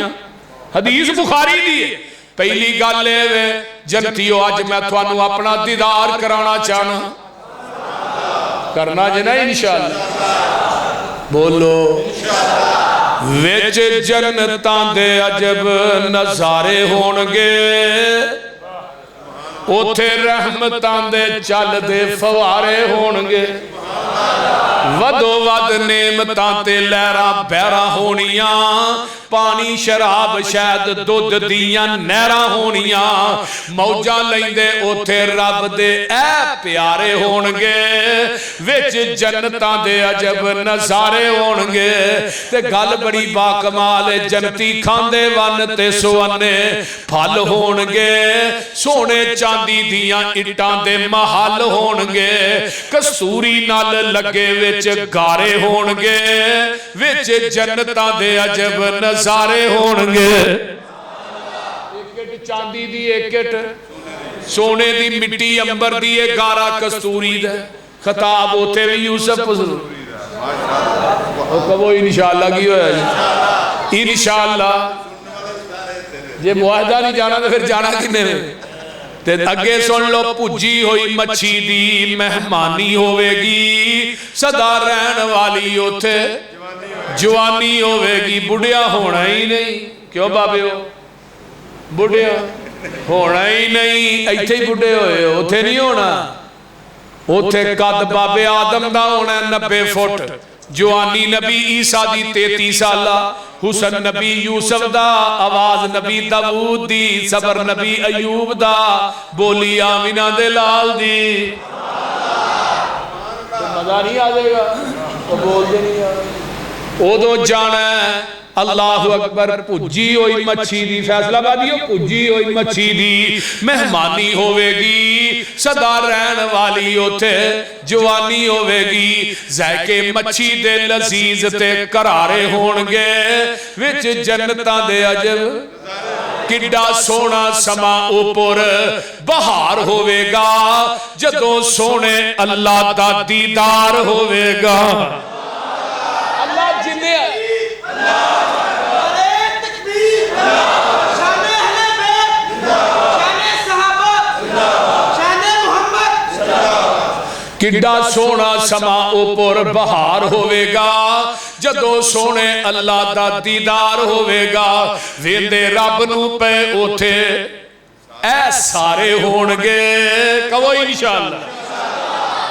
حدیث بخاری دی پہلی گل ہے جنتیوں آج میں تھانوں اپنا دیدار کرانا چاہنا کرنا جنا انشاءاللہ بولو وچ جنتاں دے عجب نظارے ہونگے اوتھے رحمتاں دے چل دے فوارے ہونگے ودو ود نعمتاں تے لہراں بہراں ہونیاں پانی شراب شاید دودھ دیاں نہراں ہونیاں موجاں لیندے اوتھے رب دے اے پیارے ہونگے وچ جنتاں دے عجب نظارے ہونگے تے گل بڑی باکمال جنتی کھاندے ون تے سونے پھل ہونگے سونے چاندی دیاں اٹاں دے محل ہونگے کسوری نال لگے وچ گارے ہونگے وچ جنتاں دے عجب نظارے ہونگے ایک اٹ چاندی دی ایک اٹ سونے دی مٹی امبر دی گارا کستوری دے خطاب ہوتے بھی یوسف وہ انشاءاللہ کی ہویا جی انشاءاللہ یہ معاہدہ نہیں جانا تو پھر جانا کنے میں تے اگے سن لو پجی ہوئی مچھی دی مہمانی ہوئے گی صدا رہن والی ہوتے جوانی ہوئے گی بڑھیا ہونا ہی نہیں کیوں بابے ہو بڑھیا ہونا ہی نہیں ایتھے ہی بڑھے ہوئے ہوتے نہیں ہونا ہوتے قد بابے آدم دا ہونا 90 فٹ جوانی نبی عیسیٰ دی 33 سالہ حسن نبی یوسف دا آواز نبی داود دی صبر نبی ایوب دا بولی آمینہ دے لال دی مزہ نہیں آجے گا تو بول دے نہیں آجے او دو جانا ہے اللہ اکبر پجی ہوئی مچھی دی فیصلہ بادیو پجی ہوئی مچھی دی مہمانی ہوئے گی صدا رہن والی ہوتے جوانی ہوئے گی ذائقے مچھی دے لذیذ تے قرارے ہونگے وچ جنتاں دے عجب کڈا سونا سما اوپر بہار ہوئے گا جدوں سونے اللہ دا دیدار ہوئے گا اللہ جنے کڈا سونا سما اوپر بہار ہوئے گا جدو سونے اللہ دا دیدار ہوئے گا ویندے رب نو پہ اوتھے اے سارے ہونگے کہو انشاءاللہ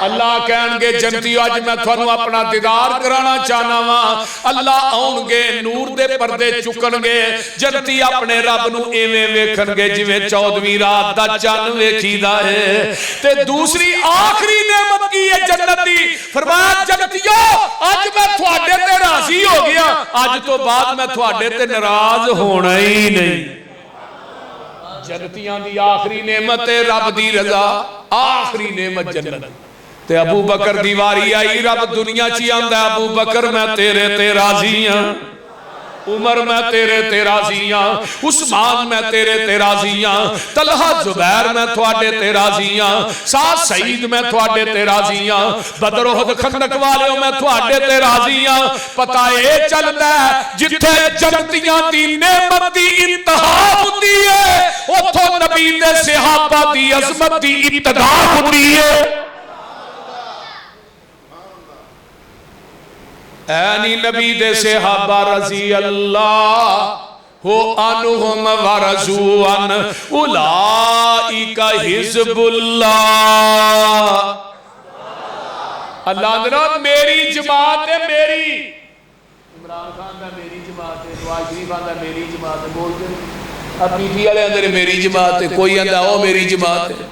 اللہ کہن گے جنتیو آج میں تھانوں اپنا دیدار کرانا چاہنا وا اللہ آؤں گے نور دے پردے چکن گے جنتی اپنے رب نو ایویں ویکھن گے جویں 14ویں رات دا چن ویکھی دا ہے تے دوسری آخری نعمت کی ہے جنتی فرمایا جنتیو آج میں تھوڑے تے راضی ہو گیا آج تو بعد میں تھوڑے تے ناراض ہونا ہی نہیں جنتیاں دی آخری نعمت رب دی رضا آخری نعمت جنت تے ابو بکر دیواری آئی رب دنیا چی آندہ ابو بکر میں تیرے تے راضی ہاں عمر میں تیرے تے راضی ہاں عثمان میں تیرے تے راضی ہاں طلحہ زبیر میں تھوڑے تے راضی ہاں سعد سعید میں تھوڑے تے راضی ہاں بدر احد خندق والوں میں تھوڑے تے راضی ہاں پتہ اے چلتا ہے جتھے جنتیاں دی نعمت دی انتہا ہوتی ہے اتھو نبی دے صحابہ دی عظمت دی ابتدا ہوتی ہے اینی نبی دے صحابہ رضی اللہ ہو انہم ورزوان اولائک حزب اللہ اللہ دنوں میری جماعت ہے میری عمران خان دا میری جماعت ہے نواز شریف دا میری جماعت ہے بول دے اب پی ٹی والے اندر میری جماعت ہے کوئی اندر او میری جماعت ہے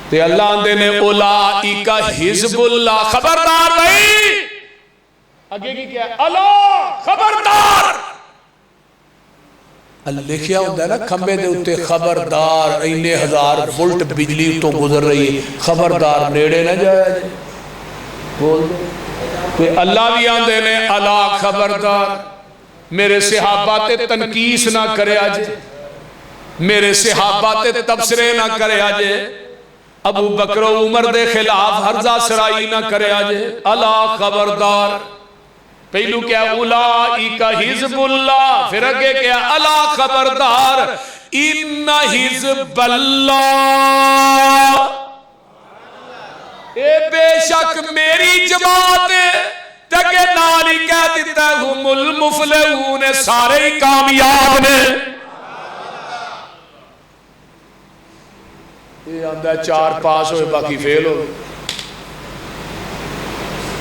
تے اللہ اندر نے اولائک حزب اللہ خبردار بھائی آگے کی کیا ہے اللہ خبردار اللہ لکھیا ہوتا ہے نا کھمبے دے اتے خبردار اینے ہزار وولٹ بجلی تو گزر رہی ہے خبردار نیڑے نہ جایا جائے بول دے تو اللہ بھی آندے نے اللہ خبردار میرے صحابہ تے تنقیس نہ کرے آجے میرے صحابہ تے تبصرے نہ کرے آجے ابو بکر و عمر دے خلاف ہرزہ سرائی نہ کرے آجے اللہ خبردار پہلو کیا اولئک حزب اللہ پھر اگے کیا اللہ خبردار ان حزب اللہ اے بے شک میری جماعت تکے نالی کہہ دیتا ہم المفلحون سارے ہی کامیاب نے یہ آندہ ہے 4 پاس ہوئے باقی فیل ہوئے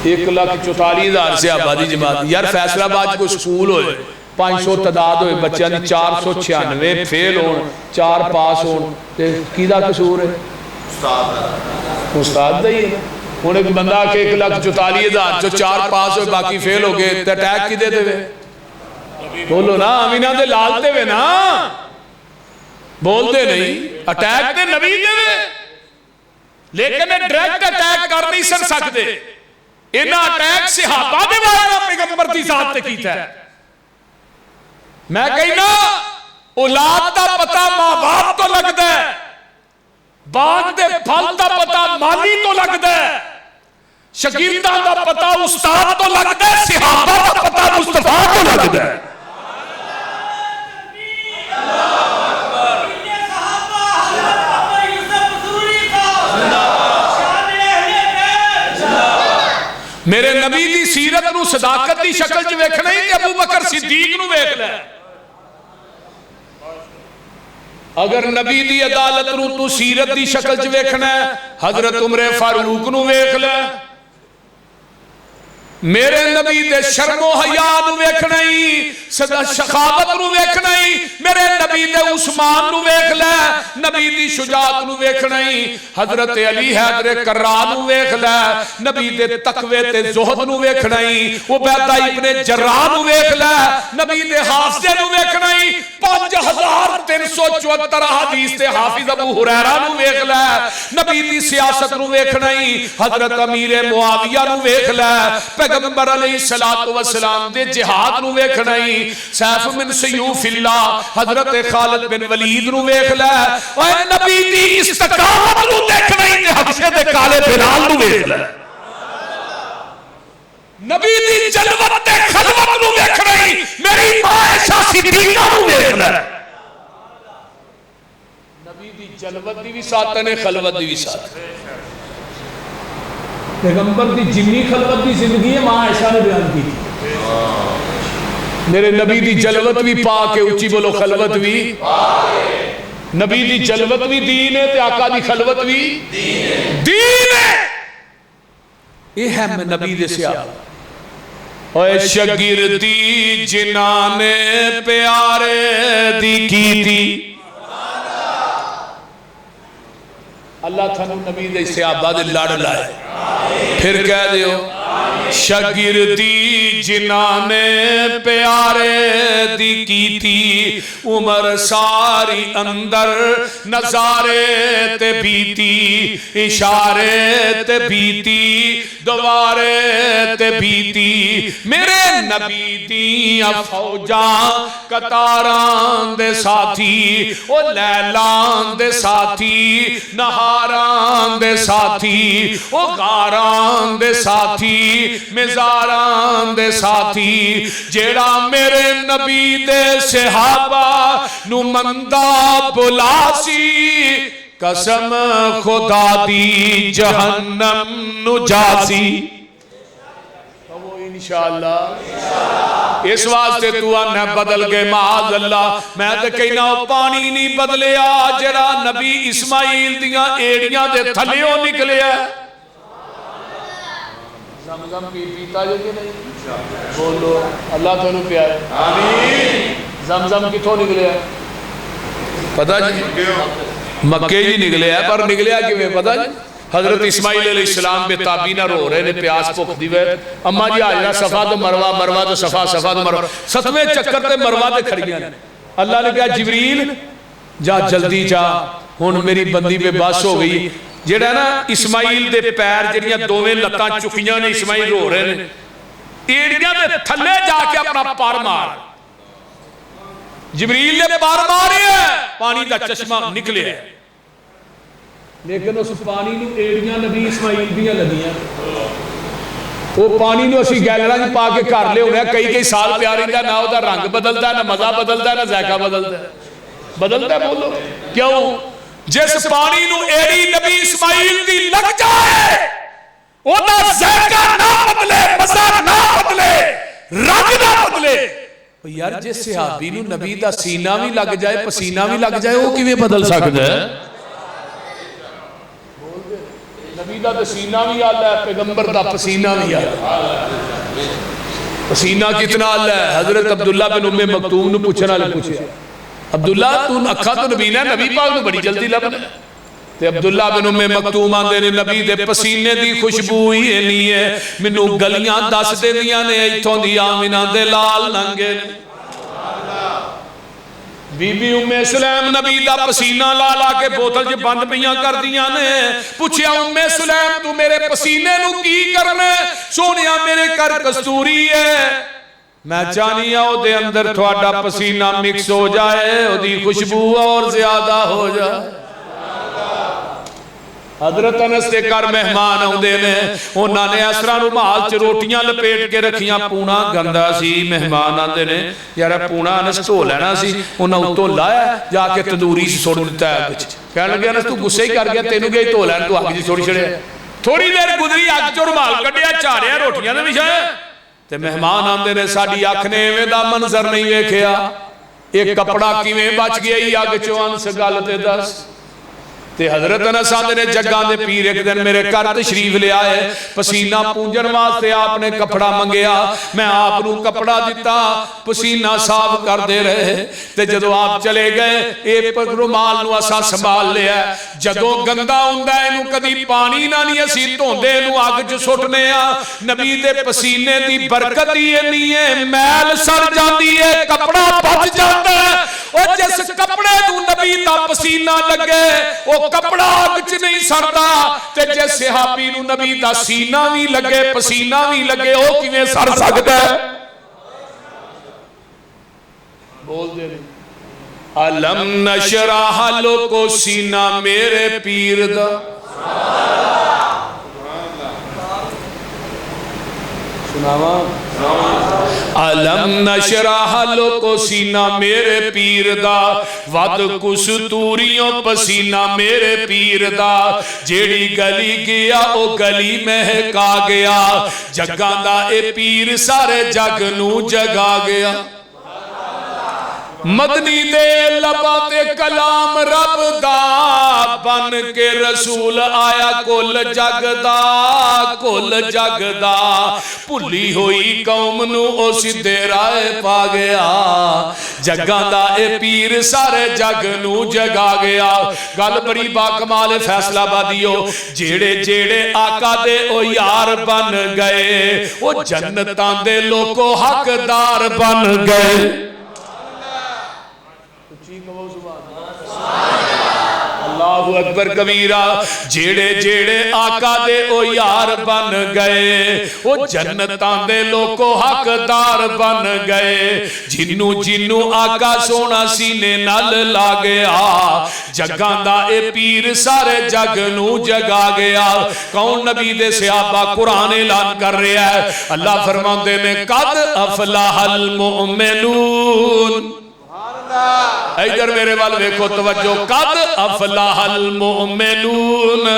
1,44,000 سے آبادی جماعت یار فیصلہ آباد کو سکول ہوئے 500 تعداد ہوئے بچہ نہیں 496 فیل ہون 4 پاس ہون کیدہ قصور ہے استاد دائی ہے انہوں ایک بندہ کہ 1,44,000 جو 4 پاس ہوئے باقی فیل ہو گئے ٹیک کی دے دے ہوئے بولو نا امینہ دے لالتے ہوئے نا بول دے نہیں اٹیک دے نبی دے ہوئے لیکن ڈریکٹ اٹیک کر نہیں سن سکتے انہا اٹیک صحابہ دے وائرہ پیغمبر دی ذات تے کیتا ہے میں کہنا اولاد دا پتا ماں باپ تو لگ دے باغ دے پھل دا پتا مالی تو لگ دے شکیردہ دا پتا استاد تو لگ دے صحابہ دا پتا مصطفیٰ تو لگ دے میرے نبی دی سیرت نو صداقت دی شکل جو ویکھنا ہی کہ ابو بکر صدیق نو ویکھ لے اگر نبی دی عدالت نو تو سیرت دی شکل جو ویکھنا ہے حضرت عمر فاروق نو ویکھ لے میرے نبی دے شرم و حیا نو ویکھنا ہی شخاوت نو ویکھنا ہی میرے نبی دے عثمان نو ویکھ لے نبی دی شجاعت نو ویکھنا ہی حضرت علی حیدر کررا نو ویکھ لے نبی دے تقوی تے زہد نو ویکھنا ہی عبیدہ ابن جراح نو ویکھ لے نبی دے حافظے نو ویکھنا ہی 5374 حدیث تے حافظ ابو ہریرہ نو ویکھ لے نبی دی سیاست نو ویکھنا ہی حضرت امیر معاویہ نو ویکھ لے پیغمبر علیہ السلام دے جہاد نو ویکھنا ہی سیف من سیوف اللہ حضرت خالد بن ولید نو ویکھ لے اور نبی دی استقامت نو دیکھنا ہی حبشے دے کالے بلال نو ویکھ لے نبی دی جلوت دے خلوت نو ویکھنا ہی میری ماں عائشہ صدیقہ نو ویکھ لے نبی دی جلوت دی بھی ساتھ نے خلوت دی بھی ساتھ پیغمبر دی جنی خلوت دی زندگی ہے ماں عائشہ نے بیان کی میرے نبی دی جلوت بھی پاک ہے اچھی بولو خلوت بھی نبی دی جلوت بھی دین ہے تے آقا دی خلوت بھی دین ہے یہ ہے میں نبی دے سیاہ اے شگردی جنانے پیارے دی کی تھی اللہ تھانو نبی دے صحابہ دے لڑ لائے پھر کہہ دیو شگردی جنانے پیارے دی کی تھی عمر ساری اندر نظارے تے بیتی اشارے تے بیتی دوارے تے بیتی میرے نبی دیاں فوجاں قطاران دے ساتھی او لیلان دے ساتھی نہاران دے ساتھی او غاران دے ساتھی مزاران دے ساتھی جیڑا میرے نبی دے صحابہ نو مندہ بلاسی قسم خدا دی جہنم نو جاسی انشاءاللہ اس واسطے تو آنے بدل گئے معاذ اللہ میں تے کہنا پانی نہیں بدلیا جڑا نبی اسماعیل دیاں ایڑیاں دے تھلیوں نکلیا زمزم کی پیتا جو کہ نہیں بولو اللہ تو انہوں پیائے آمین زمزم کی تو نکلیا پتہ جی مکے جی نکلیا ہے پر نکلیا کہ پتہ جی حضرت اسماعیل علیہ السلام پہ تابینہ رو رہے نے پیاس پک دیوے اما جی آجرہ صفا تو مروہ مروہ تو صفا صفا تو مروہ ستویں چکر تے مروہ تے کھڑیاں اللہ نے کہا جبریل جا جلدی جا ہون میری بندی پہ باس ہو گئی جیڑا ہے نا اسماعیل دے پیر جڑیاں دوویں لتاں چکیاں نے اسماعیل رو رہے نے ایڑیاں دے تھلے جا کے اپنا پار مار جبریل نے پر ماریا پانی دا چشمہ نکلیا لیکن اس پانی نو ایڑیاں نبی اسماعیل دیاں لگیاں وہ پانی نو اسی گیلراں وچ پا کے گھر لے ہونا کئی سال پیا رہندا نہ او دا رنگ بدلدا ہے نہ مزہ بدلدا ہے نہ ذائقہ بدلدا ہے بولو کیوں جس پانی نو ایڑی نبی اسماعیل دی لگ جائے او دا ذائقہ نہ بدلے مزہ نہ بدلے رنگ نہ بدلے یار جس صحابی نو نبی دا سینہ بھی لگ جائے پسینہ بھی لگ جائے وہ کیویں بدل سکدا ہے نبی دا پسینہ بھی آلہ ہے پیغمبر دا پسینہ بھی آلہ ہے پسینہ کتنا آلہ ہے حضرت عبداللہ بن ام مکتوم نے پوچھنا لے پوچھے عبداللہ تو اکھا تو نبی نے نبی پاک تو بڑی جلدی لبنا تے عبداللہ بن ام مکتوم آندے نے نبی دے پسینے دی خوشبو ہی نہیں ہے منو گلیاں دس دے دیاں نے ایتھوں دی آمینہ دے لال ننگے نے بی بی ام سلیم نبی دا پسینہ لالا کے بوتل جے بند پیاں کر دیاں نے پوچھیا ام سلیم تو میرے پسینے نو کی کرنے سونیا میرے کر کستوری ہے میں چاہنی آؤ دے اندر تھوڑا پسینہ مکس ہو جائے او دی خوشبو اور زیادہ ہو جائے حضرت انس دے کر مہمان آؤں دے نے انہاں نے اسرا نو محل چ روٹیاں لپیٹ کے رکھیاں پونا گندا سی مہمان آندے نے یار پونا انس دھو لینا سی انہاں اتوں لایا جا کے تندوری سے سڑ دیتا ہے کچھ کہنے لگے انس تو غصے ہی کر گیا تینوں گیا دھو لینا تو اگ جی چھوڑی چھڑے تھوڑی دیر گزری اگ چوں رومال کڈیا چاڑیا روٹیاں دے وچھایا تے مہمان آندے نے ساڈی اکھ نے ایویں دا منظر نہیں ویکھیا ایک کپڑا کیویں بچ گیا ہی اگ چوں انس گل تے دس تے حضرت انس آندے نے جگاں دے پیر ایک دن میرے گھر تشریف لے آئے پسینہ پونجن واسطے آپ نے کپڑا منگیا میں آپ نو کپڑا دیتا پسینہ صاف کر دے رہے تے جدو آپ چلے گئے ایک رومال نو اسا سنبھال لیا جدو گندا ہوندا ہے نو کدی پانی نہ نہیں اسی دھوندے نو اگ چ سٹنے آ نبی دے پسینے دی برکت ہی نہیں ہے میل سر جاندی ہے کپڑا بچ جاندا ہے اور جس کپڑے نو نبی دا پسینہ لگے وہ کپڑا اگچ نہیں سردا تے جے صحابی نو نبی دا سینہ بھی لگے پسینہ بھی لگے او کیویں سر سکدا ہے بول دے علم نشرح لوکو سینہ میرے پیر دا سناوا علم نشرح لوکو سینہ میرے پیر دا ود کستوریوں پسینہ میرے پیر دا جیڑی گلی گیا او گلی مہکا گیا جگاں دا اے پیر سارے جگ نو جگا گیا مدنی دے لبات کلام رب دا بن کے رسول آیا کل جگ دا پھلی ہوئی قوم نو او سدھے رائے پا گیا جگاں دا اے پیر سارے جگ نو جگا گیا گل بڑی باکمال فیصلہ بادیو جیڑے جیڑے آقا دے او یار بن گئے او جنتاں دے لوکو حقدار بن گئے اللہ اکبر کبیرہ جیڑے جیڑے آقا دے او یار بن گئے او جنتاں دے لوکو حقدار بن گئے جنو آقا سونا سینے نال لا گیا جگاں دا اے پیر سارے جگ نو جگا گیا کون نبی دے صحابہ قرآن اعلان کر رہا ہے اللہ فرماندے میں قد افلح المؤمنون ایدر میرے والے کو توجہ قد افلح المؤمنون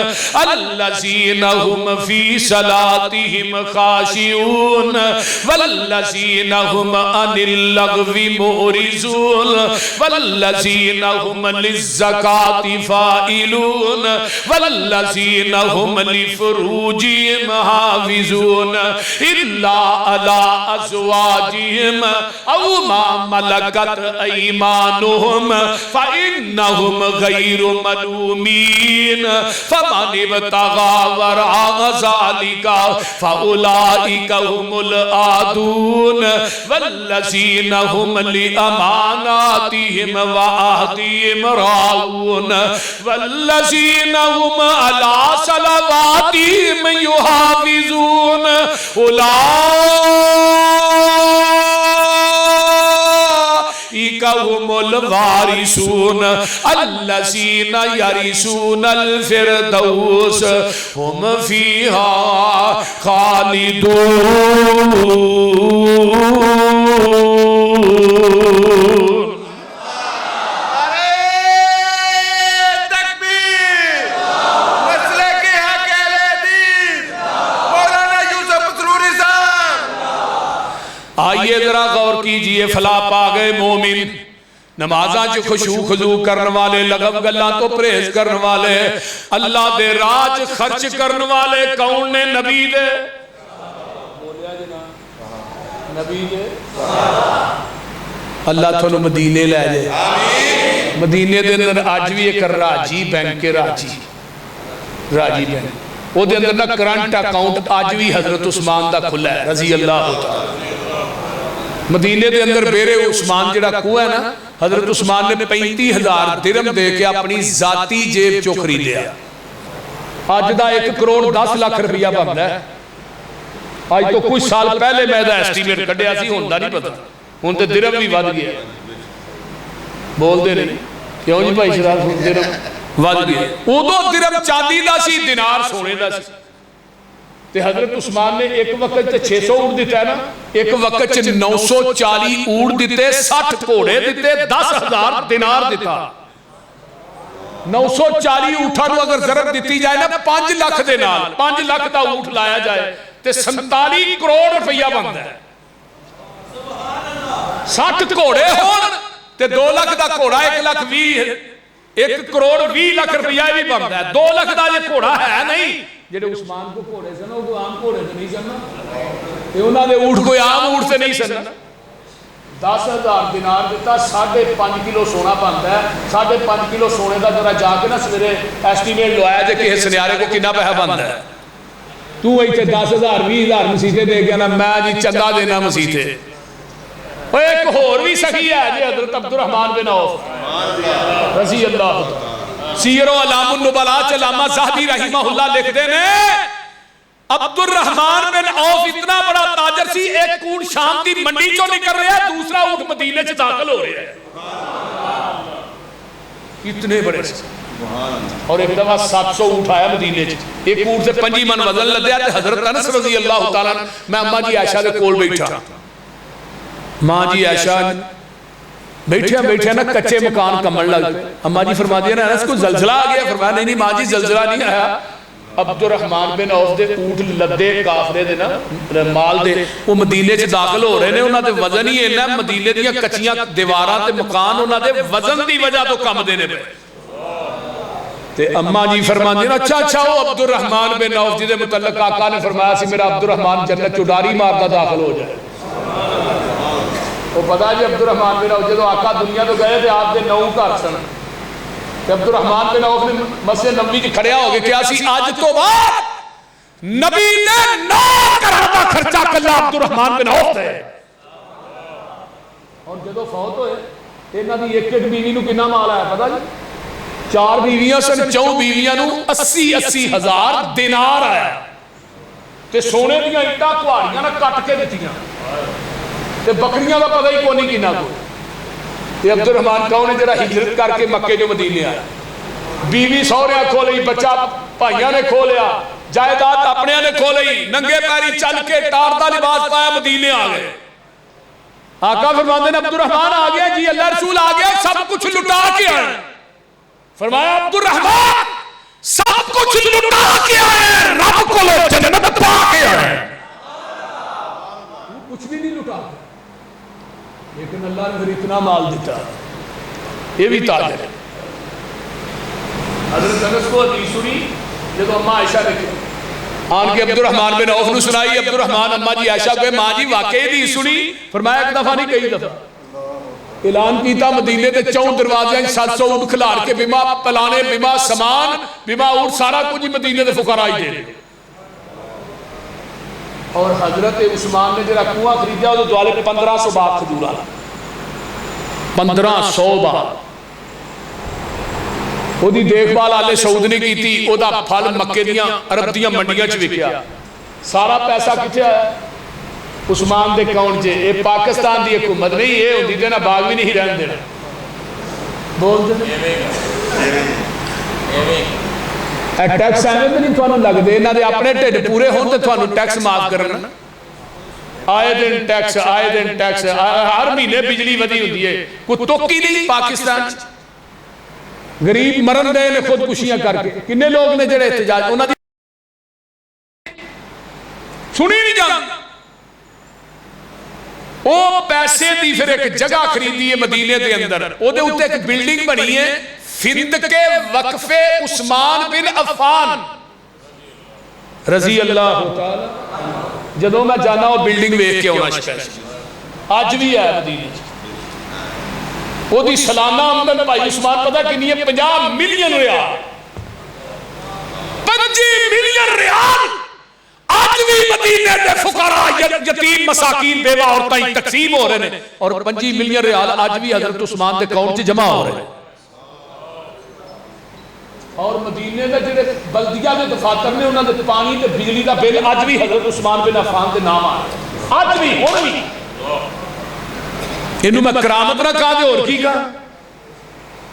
الذین هم فی صلاتهم خاشعون والذین هم عن اللغو معرضون والذین هم للزکاة فاعلون والذین هم لفروجهم حافظون الا علی ازواجهم او ما ملکت ایمانهم فإنهم غیر ملومین فمن ابتغى وراء ذلك فأولئك هم العادون والذین هم لأماناتهم وعهدهم راعون والذین هم على صلواتهم يحافظون لهم الوارثون الذين يرثون الفردوس هم فيها خالدون. آئیے ذرا غور کیجئے، فلاح پا گئے مومن، نمازاں چ خشوع خضوع کرن والے، لغو گلاں تو پرہیز کرن والے، اللہ دے راج خرچ کرن والے کون نے؟ نبی دے نبی دے. اللہ تھانوں مدینے لے جائے. مدینے دے اندر آج بھی ایک راجی بینک کے راجی بینک، وہ دے اندر نا کرنٹ اکاؤنٹ آج بھی حضرت عثمان دا کھلا ہے رضی اللہ تعالی. مدینے دے اندر بیرے عثمان جڑا کنواں ہے نا، حضرت عثمان نے 35,000 درہم دے کے اپنی ذاتی جیب چو خریدیا. آج دا 1 کروڑ 10 لاکھ روپیہ بنتا ہے. آج تو کچھ سال پہلے میں دا ایسٹیمیٹ کڈیا سی، ہوندا نہیں پتا، ہن تے درہم بھی ود گیا. بول دے نہیں کیوں جی بھائی شراف؟ درہم ود گیا. ادو درہم چاندی دا سی، دینار سونے دا سی. تے حضرت عثمان نے ایک وقت 600 اونٹ دیتا ہے نا، ایک وقت 940 اونٹ دیتے، 60 گھوڑے دیتے، 10,000 دینار دیتا. 940 اونٹاں نو اگر ضرب دیتی جائے نا 5 لاکھ دے نال، 5 لاکھ دا اونٹ لایا جائے تے 47 کروڑ روپیہ بنتا ہے. 60 گھوڑے ہون تے 2 لاکھ دا گھوڑا 1 کروڑ 20 لاکھ روپیہ بھی بنتا ہے. 2 لاکھ دا یہ گھوڑا ہے نہیں. جڑے عثمان کو گھوڑے سن وہ عام گھوڑے سے نہیں سن، تے انہاں دے اونٹ کوئی عام اونٹ سے نہیں سن. 10,000 دینار دیتا، 5.5 کلو سونا بنتا ہے. 5.5 کلو سونے دا ذرا جا کے نا سویرے ایسٹیمیٹ لوایا جے کہ سنیارے کو کتنا پیسہ بنتا ہے. تو ایتھے 10,000 20,000 مسیتے دے گیا نا، میں جی چندہ دینا مسیتے. ایک اور بھی سخی ہے جی حضرت عبد الرحمن بن عوف رضی اللہ عنہ. سیر و علام النبلاء علامہ زاہدی رحمہ اللہ لکھ دینے، عبد الرحمن بن عوف اتنا بڑا تاجر سی، ایک اونٹ شام دی منڈی چوں نکل رہا ہے، دوسرا اونٹ مدینے سے داخل ہو رہا ہے. اتنے بڑے سے. اور ایک دفعہ 700 اونٹ آیا مدینے سے، ایک اونٹ سے 5 من وزن لدیا. حضرت انس رضی اللہ تعالیٰ میں اماں جی عائشہ دے کول بیٹھا. ماں جی عائشہ بیٹھے نا کچے مکان کمل لگتے. اماں جی فرما دیا نا انس کو زلزلہ آ گیا. فرمایا نہیں ماں جی زلزلہ نہیں آیا. عبد الرحمن بن عوف دے اونٹ لدے کافرے دے نا مال دے، وہ مدینے سے داخل ہو رہے نے. انہاں دے وزن ہی اینا، مدینے دیاں کچیاں دیواراں تے مکان انہاں دے وزن دی وجہ تو کم دینے پہ. تے اماں جی فرما دیا نا اچھا وہ عبد الرحمن بن عوف جی دے متعلق آقا نے فرمایا سی میرا عبد الرحمن جنت چڈاری مارتا داخل ہو جائے. وہ پتا جی عبد الرحمن بن عوف جدو آقا دنیا تو گئے تھے آپ دے 9 گھر سن. عبد الرحمن بن عوف نے مسجد نبوی کی کھڑیا ہو گئے کیا سی آج تو بعد نبی نے 9 گھراں دا خرچہ کلا عبد الرحمن بن عوف دے. اور جدو فوت ہوئے انہاں دی ایک بیوی نو کتنا مال آیا پتا جی؟ 4 بیویاں سن، 4 بیویاں نو 80 ہزار دینار آیا. تے سونے دیاں اٹا کہاڑیاں نہ کٹ کے دتیاں تے بکریاں دا پتہ ہی کوئی نہیں کنا کو. تے عبد الرحمن کون ہے جڑا ہجرت کر کے مکے جو مدینے آیا؟ بیوی سہرے کھو لئی، بچہ بھائیاں نے کھو لیا، جائیداد اپنے نے کھو لئی، ننگے پیری چل کے ٹار دا لباس پایا مدینے آ گئے. آقا فرماندے نے عبد الرحمن آ گیا جی، اللہ رسول آ گیا، سب کچھ لٹا کے آئے. فرمایا عبد الرحمن سب کچھ لٹا کے آئے، رب کو لو جنت پا کے آئے. کچھ بھی نہیں لٹا لیکن اللہ نے پھر اتنا مال دیتا. یہ بھی تاجر ہے. حضرت انس کو حدیث سنی جب اماں عائشہ نے آن کے عبد الرحمن بن عوف نے سنائی. عبد الرحمن اماں جی عائشہ کو ماں جی واقعی دی سنی. فرمایا ایک دفعہ نہیں کئی دفعہ اعلان کیتا مدینے دے 4 دروازے 700 اونٹ کھلار کے بما پلانے بما سامان بما اونٹ سارا کچھ مدینے دے فقراء ہی دے. اور حضرت عثمان نے جڑا کنواں خریدا وہ دوالے 1500 باغ کھجور والا 1500 باغ. وہ دی دیکھ بھال آلے سعود نے کی تھی. وہ دا پھل مکے دیاں عرب دیاں منڈیاں چ وکیا. سارا پیسہ کتنے آیا؟ عثمان دے اکاؤنٹ چ یہ پاکستان دی حکومت نہیں یہ ہوندی تے نہ باغ بھی نہیں رہن دینا بول دے ٹیکس ایویں تے نہیں تھانوں لگدے انہاں دے اپنے ٹھڈ پورے ہون تے تھانوں ٹیکس معاف کرن آئے دن ٹیکس ہر مہینے بجلی ودی ہوندی ہے کوئی توکی نہیں پاکستان غریب مرن دے نے خودکشیاں کر کے کنے لوگ نے جڑے احتجاج انہاں دی سنی نہیں جاندی او پیسے دی پھر ایک جگہ خریدی ہے مدینے دے اندر او دے اوتے ایک بلڈنگ بنی ہے فند کے وقف عثمان بن عفان رضی اللہ تعالی جدوں میں جانا وہ بلڈنگ ویکھ کے ہونا چاہیے اج بھی ہے مدینے وہ دی سالانہ آمدن بھائی عثمان پتہ کنی ہے 50 ملین ریال 25 ملین ریال آج بھی مدینے دے فقراء یتیم مساکین بیوہ عورتیں تقسیم ہو رہے ہیں اور 25 ملین ریال آج بھی حضرت عثمان دے اکاؤنٹ سے جمع ہو رہے ہیں اور مدینے دے جڑے بلدیہ دے دفاتر نے انہاں دے پانی تے بجلی دا بل اج بھی حضرت عثمان بن عفان دے نام آ رہے اج بھی ہن بھی اینو میں کرامت نہ کہا دے اور کی کہا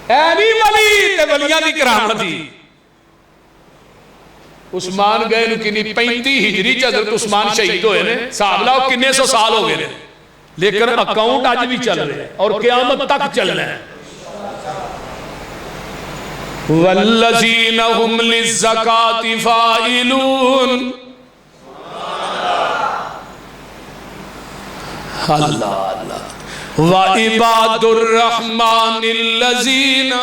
اے نہیں ولی تے ولیاں دی کرامت دی عثمان گئے نو کنی 35 ہجری چ حضرت عثمان شہید ہوئے نے صاحب لاؤ کنے سو سال ہو گئے نے لیکن اکاؤنٹ اج بھی چل رہے ہیں اور قیامت تک چلنا ہے والذین هم للزکاة فاعلون اللہ اللہ وعباد الرحمن الذین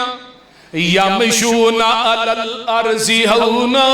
یمشون علی الارض ہونا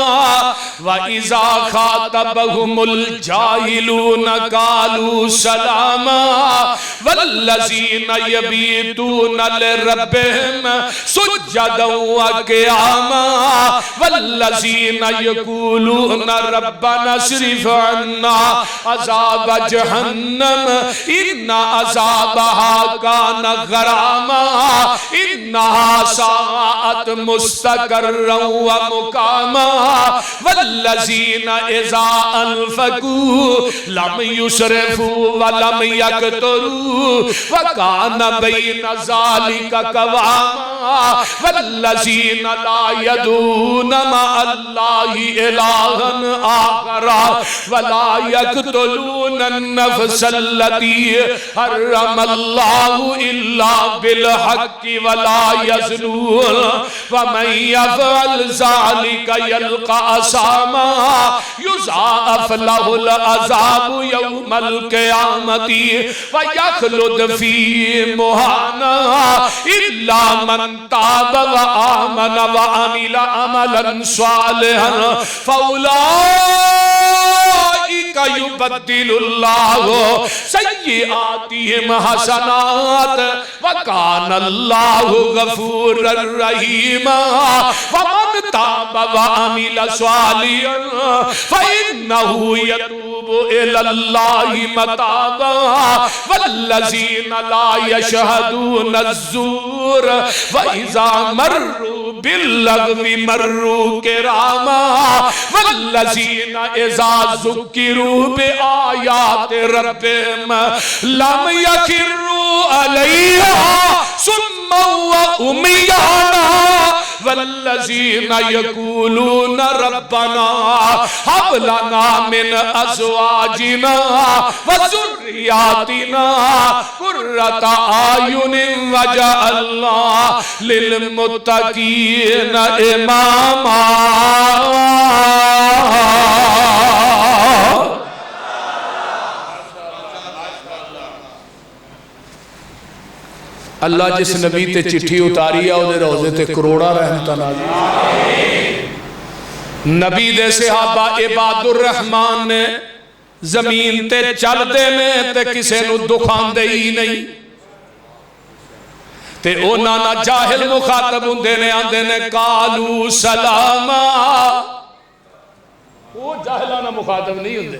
وَإِذَا خَاطَبَهُمُ الْجَاهِلُونَ قَالُوا سَلَامًا وَالَّذِينَ يَبِيتُونَ لِرَبِّهِمْ سُجَّدًا وَقِيَامًا وَالَّذِينَ يَقُولُونَ رَبَّنَا اصْرِفْ عَنَّا عَذَابَ جَهَنَّمَ إِنَّ عَذَابَهَا كَانَ غَرَامًا إِنَّهَا سَاءَتْ مُسْتَقَرًّا وَمُقَامًا والذین اذا انفقوا لم یسرفوا ولم یقتروا وکان بین ذلک قواما والذین لا یدعون مع اللہ الہا آخر ولا یقتلون النفس التي حرم اللہ الا بالحق ولا یزنون ومن یفعل ذلک یلقى أساما يضاعف له العذاب يوم القيامة ويخلد فيه مهانا إلا من تاب وآمن وعمل عملا صالحا فأولئك يبدل الله سيئاتهم حسنات وكان الله غفورا رحيما ومن تاب وعمل صالحا فإنه يتوب إلى الله متابا والذين لا يشهدون الزور وإذا مروا باللغو مروا كراما والذين إذا ذكروا بآيات ربهم لم يخروا عليها صما وعميانا والذین یقولون ربنا هب لنا من ازواجنا وذریاتنا قرۃ اعین واجعلنا للمتقین اماما اللہ جس نبی تے چٹھی اتاری ہے وہ روزے تے کروڑا رحمتہ نازل نبی دے صحابہ عباد الرحمن نے زمین تے چل دے میں تے کسے نو دکھان دے ہی نہیں تے او نانا جاہل مخاطب ہندے نے آندے نے قالو سلاما وہ جاہلانہ مخاطب نہیں ہندے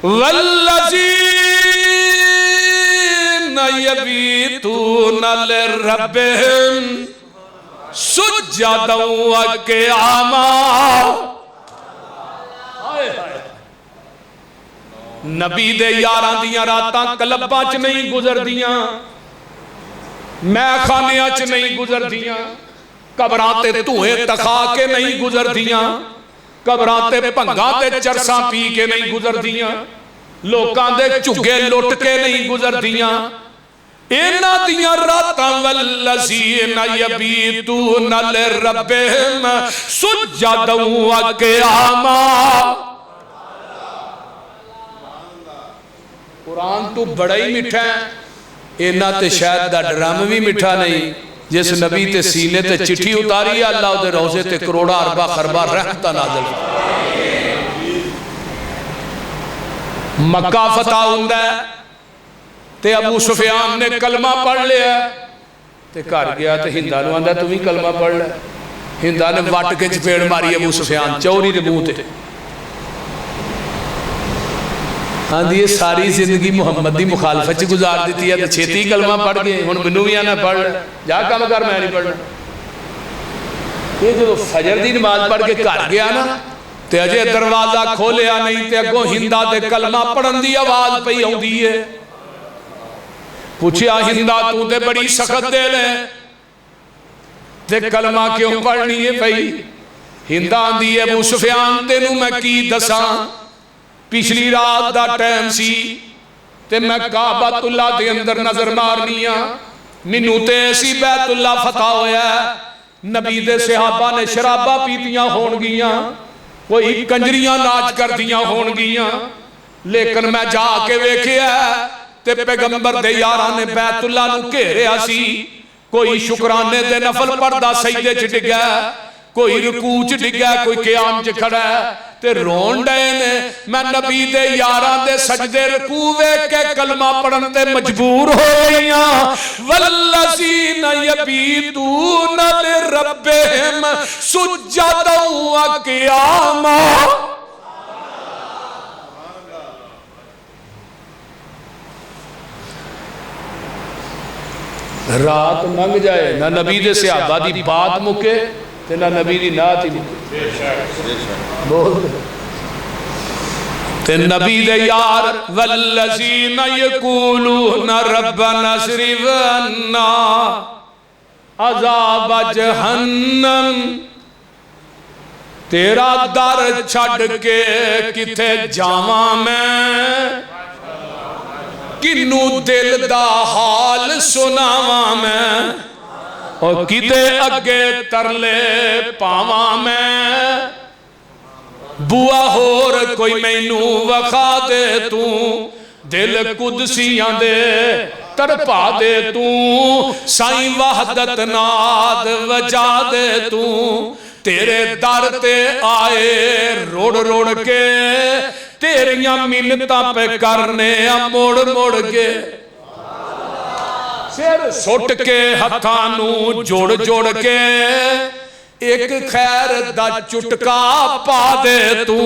والذین یبیتون لربہم سجدا وقیاما نبی دے یاراں دیاں راتاں کلباں چ نہیں گزردیاں، میں خانیاں چ نہیں گزردیاں، قبراں تے دھوئیں تخا کے نہیں گزردیاں، قبراں تے بھنگاں تے چرساں پی کے نہیں گزردیاں، لوکاں دے چگے لٹ کے نہیں گزردیاں، اینا دیاں راتاں والذین یبیتون لربہم سجدا وقیاما۔ قرآن تو بڑا ہی میٹھا ہے، اینا تے شاید دا ڈرام بھی میٹھا نہیں، جس نبی تے سینے تے چٹھی اتاری ہے اللہ دے روزے تے کروڑا اربا خربا رحمتہ نازل۔ مکہ فتح ہوندہ ہے تے ابو سفیان نے کلمہ پڑھ لیا تے کار گیا تے ہندہ نو آندہ تمہیں کلمہ پڑھ لیا، ہندہ نے واٹ کے چپیڑ ماری ابو سفیان چوری دے منہ تے، آندھی یہ ساری زندگی محمد دی مخالفت چ گزار دیتی ہے تو چھیتی کلمہ پڑھ گئے، ہن منو بھی آنا پڑھ لیا، جا کام کر میں نہیں پڑھنا۔ یہ جو فجر دی نماز پڑھ کے کار گیا نا تے اجے دروازہ کھولیا نہیں تے اگوں ہندہ دے کلمہ پڑھن دی آواز پئی ہوندی ہے، پوچھیا ہندہ تو تے بڑی سخت دے لے تے کلمہ کیوں پڑھنی ہے پئی؟ ہندہ آندھی ہے ابو سفیان تینوں میں کی دساں، پچھلی رات دا ٹائم سی تے میں کعبۃ اللہ دے اندر نظر مارنیاں، منو تے ایسی بیت اللہ فتح ہویا ہے، نبی دے صحابہ نے شرابہ پیتیاں ہون گیاں، کوئی کنجریاں ناچ کر دیاں ہون گیاں، لیکن میں جا کے ویکھیا ہے تے پیغمبر دے یاراں نے بیت اللہ نو گھیریا سی، کوئی شکرانے دے نفل پڑھدا سجدے چ ڈگا، کوئی رکوع چ ڈگا، کوئی قیام چ کھڑا ہے تے رون ڈے نے، میں نبی دے یاراں دے سجدے رکوع ویکھ کے کلمہ پڑھن تے مجبور ہو گئیاں۔ والذین یبیتون لربہم سجدا وقیاما۔ رات منگ جائے نہ نبی دے صحابہ دی بات مکے تے نہ نبی دی نات ہی مکے، بول تے نبی دے یار والذین یقولون ربنا اصرف عنا عذاب جہنم، تیرا در چھڑ کے کتے جاواں میں، کنو دل دا حال سناواں میں، اور کتے اگے ترلے پاواں میں، بوا ہور کوئی مینو وخا دے تو، دل قدسیاں دے تڑپا دے تو، سائیں وحدت ناد وجا دے تو، تیرے در تے آئے روڑ روڑ کے، تیریاں منتاں پہ کرنے موڑ موڑ کے، سر سٹ کے ہتھانوں جوڑ جوڑ کے، ایک خیر دا چٹکا پا دے تو،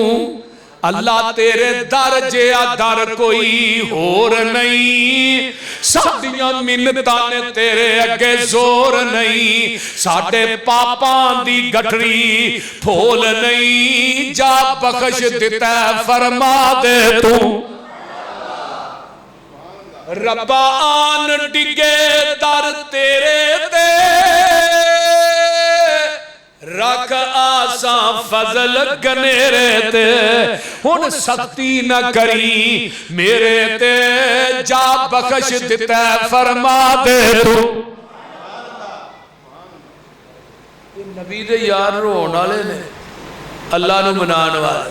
اللہ تیرے در جیا در کوئی ہور نہیں، ساڈیاں منتاں نے تیرے اگے زور نہیں، ساڈے پاپاں دی گٹری پھول نہیں، جا بخش دیتا فرما دے تو، ربا آن ڈگے در تیرے دے، رکھ آساں فضل گنیرے تے، ہن سختی نہ کری میرے تے، جا بخش دیتا فرما دے تو۔ نبی دے یار رون والے نے، اللہ نو منان والے،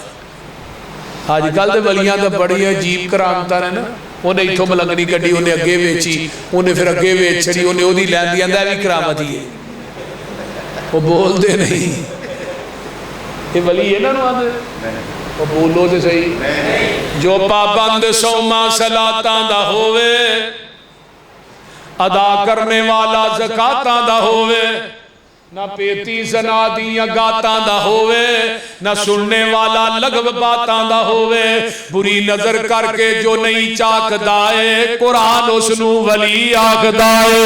آج کل دے ولیاں دا بڑی عجیب کرامتاں نے نا، انہیں اتھو ملنگنی کڈی، انہیں اگے ویچی، انہیں پھر اگے ویچ چھڑی، انہیں او دی لین دی اندہ بھی کرامت ہی ہے، وہ بول دے نہیں، یہ ولی ہے نا نو آدھے، وہ بولو دے صحیح، جو پابند سوما صلاتاں دا ہوئے، ادا کرنے والا زکاتاں دا ہوئے، نہ پیتی زنا دیاں گاتاں دا ہوئے، نہ سننے والا لغو باتاں دا ہوئے، بری نظر کر کے جو نہیں چاک دائے، قرآن اس نو ولی آکھ دائے۔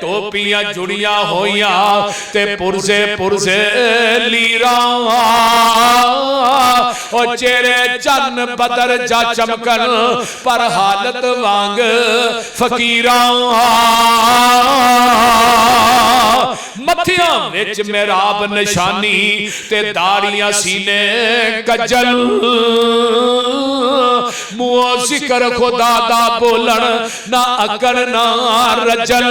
ٹوپیاں جڑیاں ہویاں تے پرزے پرزے لیراں او چہرے چن بدر جا چمکن پر حالت وانگ فقیراں متھیاں وچ محراب نشانی تے داڑیاں سینے کجل منہ ذکر خدا دا بولن نہ اکڑ نہ رجل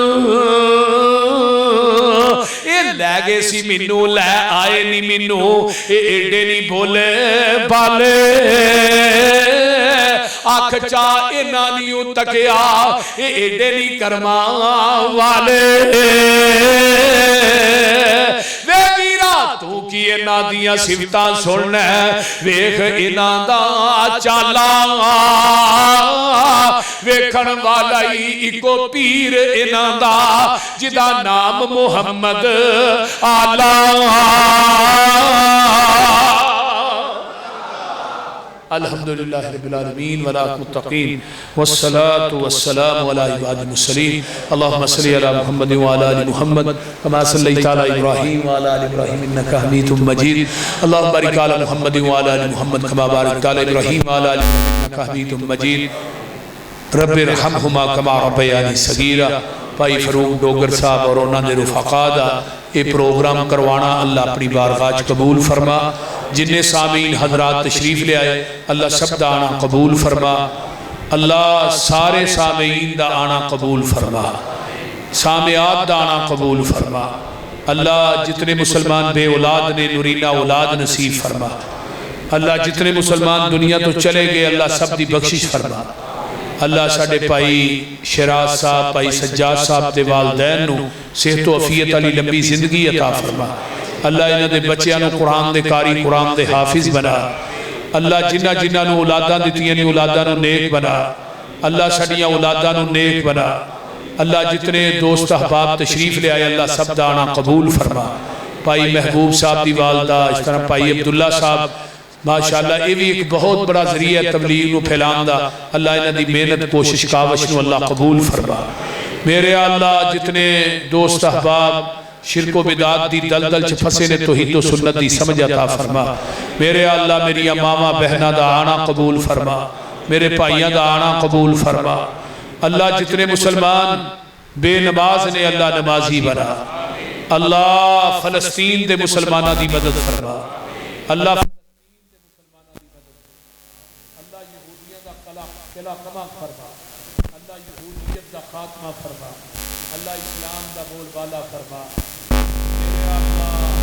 اے لے گئے سی مینوں لے آئے نہیں مینوں اے ایڈے نہیں بولے بالے آنکھ چا اے نانیوں تکیا اے ایڈے نہیں کرما والے وے ویرا تو کی اینا دیاں صفتاں سننا ویکھ اینا دا چالا ویکھن والا ہی اکو پیر اینا دا جدا نام محمد آلہ الحمدللہ رب العالمین ولا متقین والصلاة والسلام علی عباد المرسلین اللہم صلی علی محمد وعلی آل محمد کما صلیت علی ابراہیم وعلی آل ابراہیم انکا حمید مجید اللہم بارک علی محمد وعلی آل محمد کما بارکت علی ابراہیم وعلی آل ابراہیم انکا حمید مجید رب ارحمہما کما ربیانی صغیرہ بھائی فروغ ڈوگر صاحب اور انہوں نے رفقا دا یہ پروگرام کروانا اللہ اپنی بارگاہ قبول فرما جنہیں سامعین حضرات تشریف لے آئے اللہ سب دا آنا قبول فرما اللہ سارے سامعین دا آنا قبول فرما سامعات دا آنا قبول فرما اللہ جتنے مسلمان بے اولاد نے نورینہ اولاد نصیب فرما اللہ جتنے مسلمان دنیا تو چلے گئے اللہ سب دی بخشش فرما اللہ ساڑھے پائی شراز صاحب پائی سجاد صاحب دے والدین نو صحت و عفیت علی لمبی زندگی عطا فرما اللہ انہ دے بچیاں نو قرآن دے قاری قرآن دے حافظ بنا اللہ جنہ جنہ نو اولاداں دیتیاں نو اولاداں نو نیک بنا اللہ ساڑھیاں اولاداں نو نیک بنا اللہ جتنے دوست احباب تشریف لے آئے اللہ سب دانا قبول فرما پائی محبوب صاحب دی والدہ اس طرح پائی عبداللہ صاحب ماشاءاللہ یہ بھی ایک بہت بڑا ذریعہ تبلیغ نو پھیلان دا اللہ انہ دی محنت کوشش کاوش نو اللہ قبول فرما میرے اللہ جتنے دوست احباب شرک و بدعات دی دلدل چھ پھسے نے توحید و سنت دی سمجھ عطا فرما میرے اللہ میری امامہ بہنہ دا آنا قبول فرما میرے پائیاں دا آنا قبول فرما اللہ جتنے مسلمان بے نماز نے اللہ نمازی بنا اللہ فلسطین دے مسلمانہ دی مدد فرما اللہ کما فرما اللہ یہودیت دا خاتمہ فرما اللہ اسلام دا بول بالا فرما میرے اللہ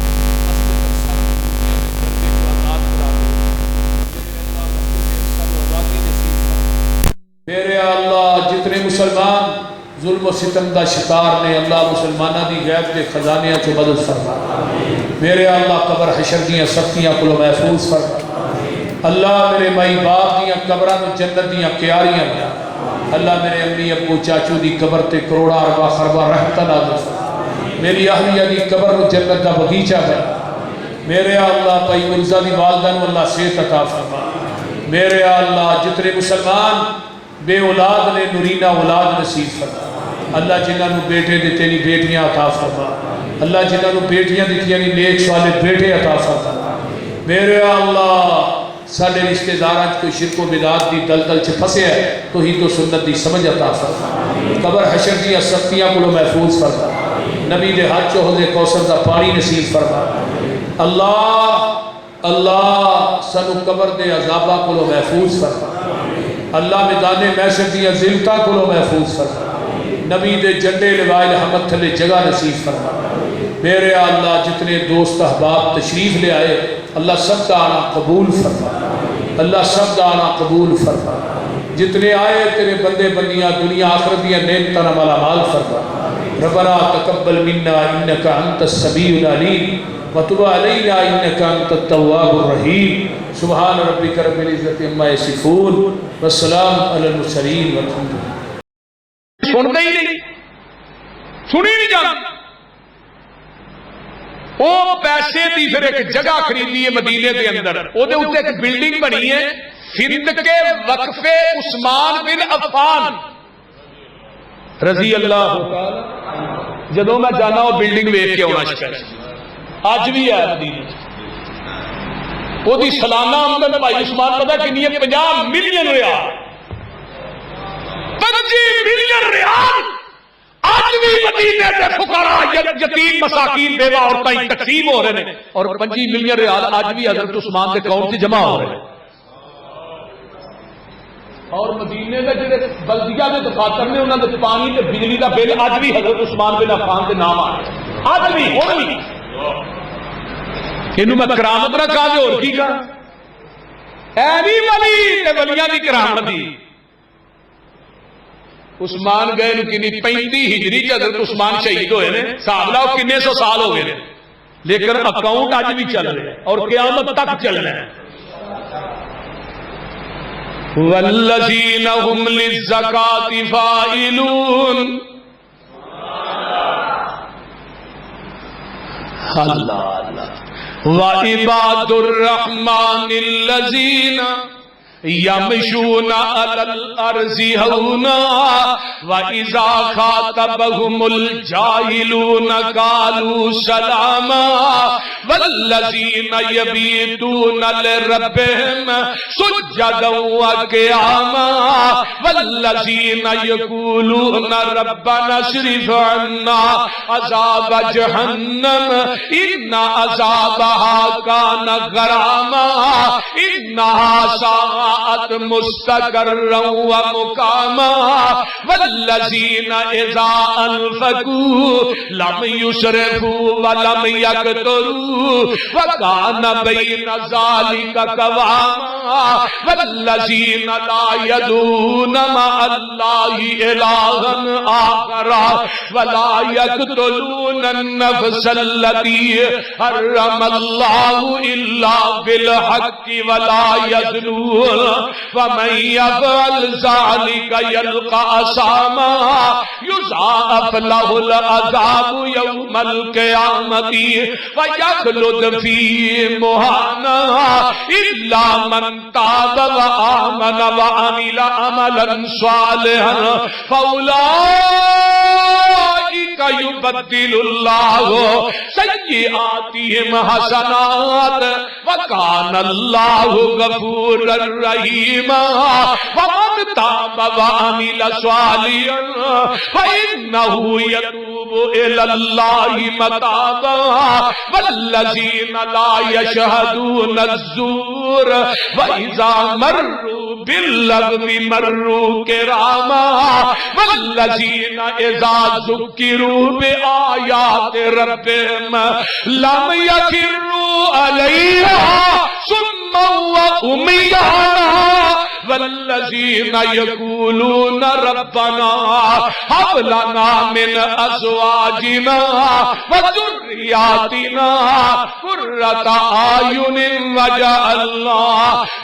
میرے اللہ جتنے مسلمان ظلم و ستم دا شکار نے اللہ مسلمانہ دی غیب دے خزانیاں کو مدد فرما میرے اللہ قبر حشر دیاں سختیاں کو محفوظ فرما اللہ میرے مائی باپ دیاں قبران و جنت دیاں کیاریاں بنا اللہ میرے امی ابو چاچو دی قبر تے کروڑا اربا خربا رحمتہ نازل فرما میری اہلیہ دی قبر و جنت دا بغیچہ بنا میرے اللہ پائی مرزا دی والدن اللہ صحت عطا فرما میرے اللہ جتنے مسلمان بے اولاد نے نورینہ اولاد نصیب فرما اللہ جنہاں نو بیٹے دیتے نہیں بیٹیاں عطا فرما اللہ جنہاں نو بیٹیاں دیتیاں نہیں نیک صالح بیٹے عطا فرما میرے اللہ ساڑھے رشتہ داراں کوئی شرک و بدعات دی دلدل چھ پھسے ہے توحید و سنت دی سمجھ عطا فرما قبر حشر دی سختیاں کو محفوظ فرما نبی دے ہاتھ چو حوض کوثر دا پانی نصیب فرما اللہ اللہ سنو قبر دے عذابہ کو محفوظ فرما اللہ میدان محشر دی ذلتا کو محفوظ فرما نبی دے جنڈے لوائے حمد تھلے جگہ نصیب فرما میرے اللہ جتنے دوست احباب تشریف لے آئے اللہ سب دا آنا قبول فرما اللہ سب دا آنا قبول فرما جتنے آئے تیرے بندے بندیاں دنیا آخرت دیاں نعمتاں مالا مال فرما ربنا تقبل منا انکا انت السمیع العلیم وتب علینا انکا انت التواب الرحیم سبحان ربک رب العزت عما یصفون والسلام علی المرسلین والحمد للہ سنتے ہی نہیں سنی نہیں جاتی وہ پیسے دی پھر ایک جگہ خریدی ہے مدینے دے اندر وہ دے اتے ایک بلڈنگ بنی ہے سندھ کے وقف عثمان بن عفان رضی اللہ تعالی. جدوں میں جانا وہ بلڈنگ ویکھ کے آنا شکایت اج بھی ہے مدینے. وہ دی سالانہ آمدن بھائی عثمان پتہ کنی ہے؟ 50 ملین ریال. 25 ملین ریال آج بھی مدینے کے فقراء یتیم مساکین بیوہ عورتیں تقسیم ہو رہے ہیں اور 25 ملین ریال آج بھی حضرت عثمان کے اکاؤنٹ سے جمع ہو رہے ہیں. اور مدینے میں جڑے بلدیہ کے دفاتر نے انہوں نے پانی تے بجلی کا بل اج بھی حضرت عثمان بن عفان کے نام آ رہے اج بھی ہن بھی. اینوں میں کرامت نہ کہا تے اور کی کہا؟ اے نہیں ولی تے ولیاں دی کرامت دی. عثمان گئے نو کنی 35 ہجری چ حضرت عثمان شہید ہوئے نے. حساب لاؤ کنے سو سال ہو گئے نے لیکن اکاؤنٹ اج بھی چل رہے ہیں اور قیامت تک چلنا ہے. والذین هم للزکاة فاعلون. اللہ اللہ. وعباد الرحمن الذین یمشون علی الارض ہونا وَإِذَا خَاطَبَهُمُ الْجَاهِلُونَ قَالُوا سَلَامًا وَالَّذِينَ يَبِيتُونَ لِرَبِّهِمْ سُجَّدًا وَقِيَامًا وَالَّذِينَ يَقُولُونَ رَبَّنَا اصْرِفْ عَنَّا عَذَابَ جَهَنَّمَ إِنَّ عَذَابَهَا كَانَ غَرَامًا إِنَّهَا سَاءَتْ مُسْتَقَرًّا وَمُقَامًا والذین اذا انفقوا لم یسرفوا ولم یقتروا وکان بین ذلک قواما والذین لا یدعون مع اللہ الہا آخر ولا یقتلون النفس التي حرم اللہ الا بالحق ولا یزنون ومن یفعل ذلک یلقى أساما يضاعف له العذاب يوم القيامة ويخلد فيه مهانا إلا من تاب وآمن وعمل عملا صالحا فأولئك يبدل الله سيئاتهم حسنات وكان الله غفورا رحيما ومن تاب وعمل صالحا فإنه يتوب إلى الله متابا والذين لا يشهدون الزور وإذا مروا باللغو مروا كراما والذين إذا ذكروا بآيات ربهم لم يخروا عليها صما وعميانا والذین یقولون ربنا هب لنا من ازواجنا وذریاتنا قرۃ اعین واجعلنا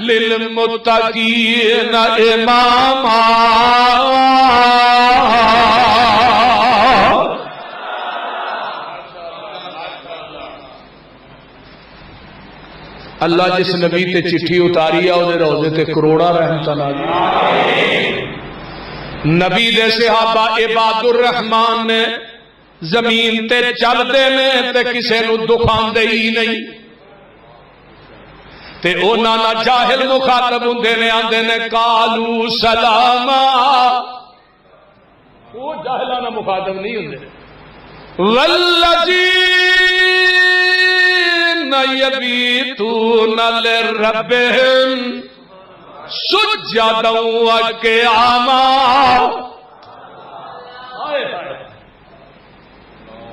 للمتقین اماما. اللہ جس نبی تے چٹھی اتاری ہے وہ روزے تے کروڑا رحمتاں نازل. نبی دے صحابہ عباد الرحمان نے زمین تے چل دے نے تے کسے نو دکھان دے ہی نہیں تے او نانا جاہل مخاطب ہوندے نے آندے نے قالوا سلاما. وہ جاہلانہ مخاطب نہیں ہوندے. والذین یبیتون لربہم سجدا وقیاما.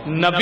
نبی